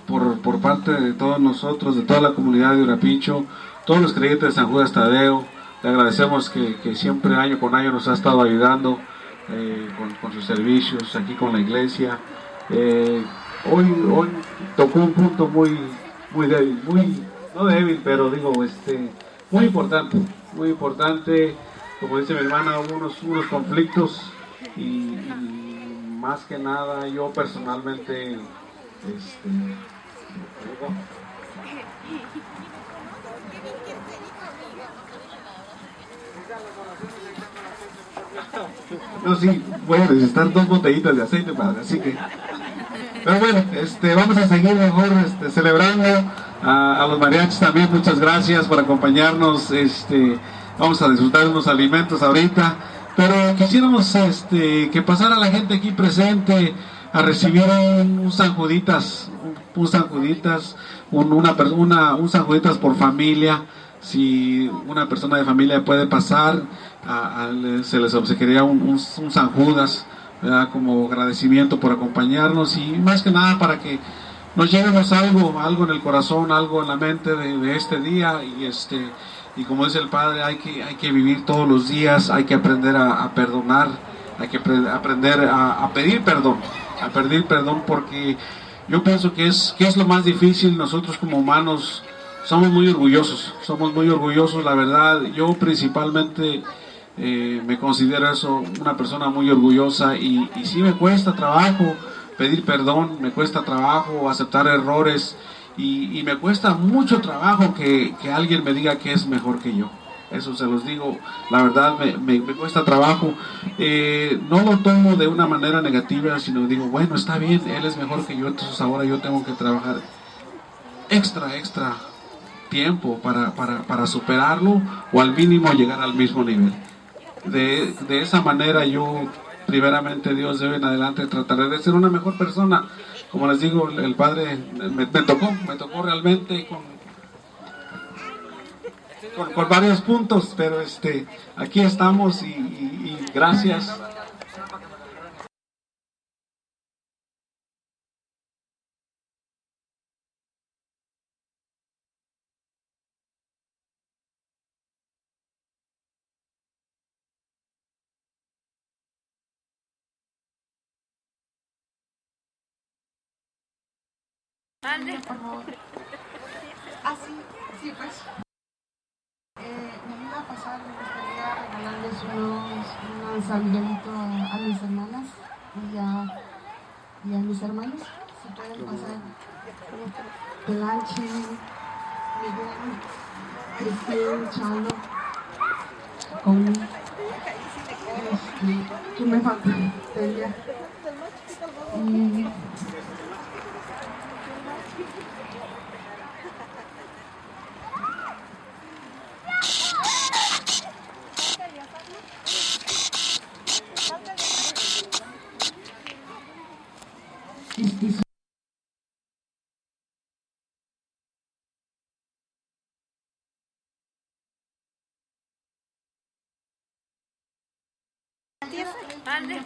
por parte de todos nosotros, de toda la comunidad de Urapicho, todos los creyentes de San Judas Tadeo. Le agradecemos que siempre año con año nos ha estado ayudando con sus servicios aquí con la iglesia. Hoy tocó un punto muy débil, no débil, pero digo, muy importante, como dice mi hermana, hubo unos conflictos y más que nada yo personalmente, no, sí, voy a necesitar 2 botellitas de aceite, padre, así que... Pero bueno, vamos a seguir mejor celebrando a los mariachis también. Muchas gracias por acompañarnos. Vamos a disfrutar de unos alimentos ahorita, pero quisiéramos que pasara la gente aquí presente a recibir un San Juditas, un San Juditas por familia. Si una persona de familia puede pasar, se les obsequiaría un San Judas, ¿verdad? Como agradecimiento por acompañarnos y más que nada para que nos llevemos algo en el corazón, algo en la mente de este día y como dice el Padre, hay que vivir todos los días, hay que aprender a perdonar, hay que aprender a pedir perdón, porque yo pienso que es lo más difícil. Nosotros como humanos somos muy orgullosos, la verdad. Yo principalmente me considero eso, una persona muy orgullosa y sí me cuesta trabajo pedir perdón, me cuesta trabajo aceptar errores y me cuesta mucho trabajo que alguien me diga que es mejor que yo. Eso se los digo, la verdad me cuesta trabajo. No lo tomo de una manera negativa, sino digo, bueno, está bien, él es mejor que yo, entonces ahora yo tengo que trabajar extra tiempo para superarlo o al mínimo llegar al mismo nivel. De esa manera yo, primeramente Dios, de hoy en adelante trataré de ser una mejor persona. Como les digo, el Padre me tocó realmente con varios puntos, pero aquí estamos y gracias. Por favor. Sí, pues. Me iba a pasar, me gustaría regalarles un San Miguelito a mis hermanas y a mis hermanos. Si pueden pasar. Pelanche, Miguel, Cristín, Chalo, con ¿qué me falta? Delia.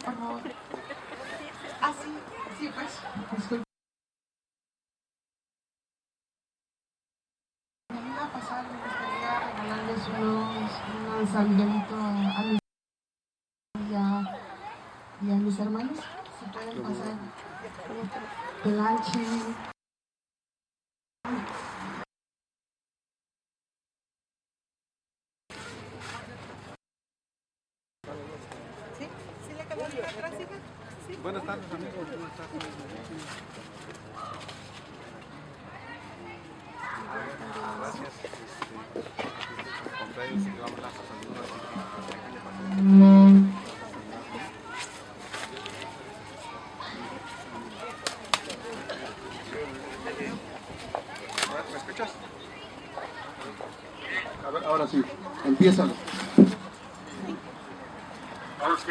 Por favor. Sí, pues. Disculpe. Me iba a pasar, me gustaría regalarles un San Miguelito a mis y a mis hermanos. Si pueden pasar. Pelanche. Buenas tardes, amigos. Buenas tardes. Gracias. Cumpleaños y vamos a saludar. ¿Me escuchas? A ver, ahora sí. Empiézalo. Ok.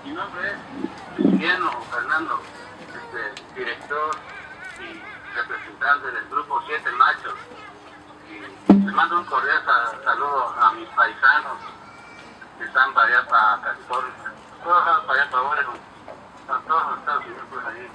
Mi nombre es Luciano Fernando, director y representante del grupo 7 Machos. Y les mando un cordial saludo a mis paisanos que están para allá, para California, todos para allá, para Oregon, a todos los Estados Unidos por ahí.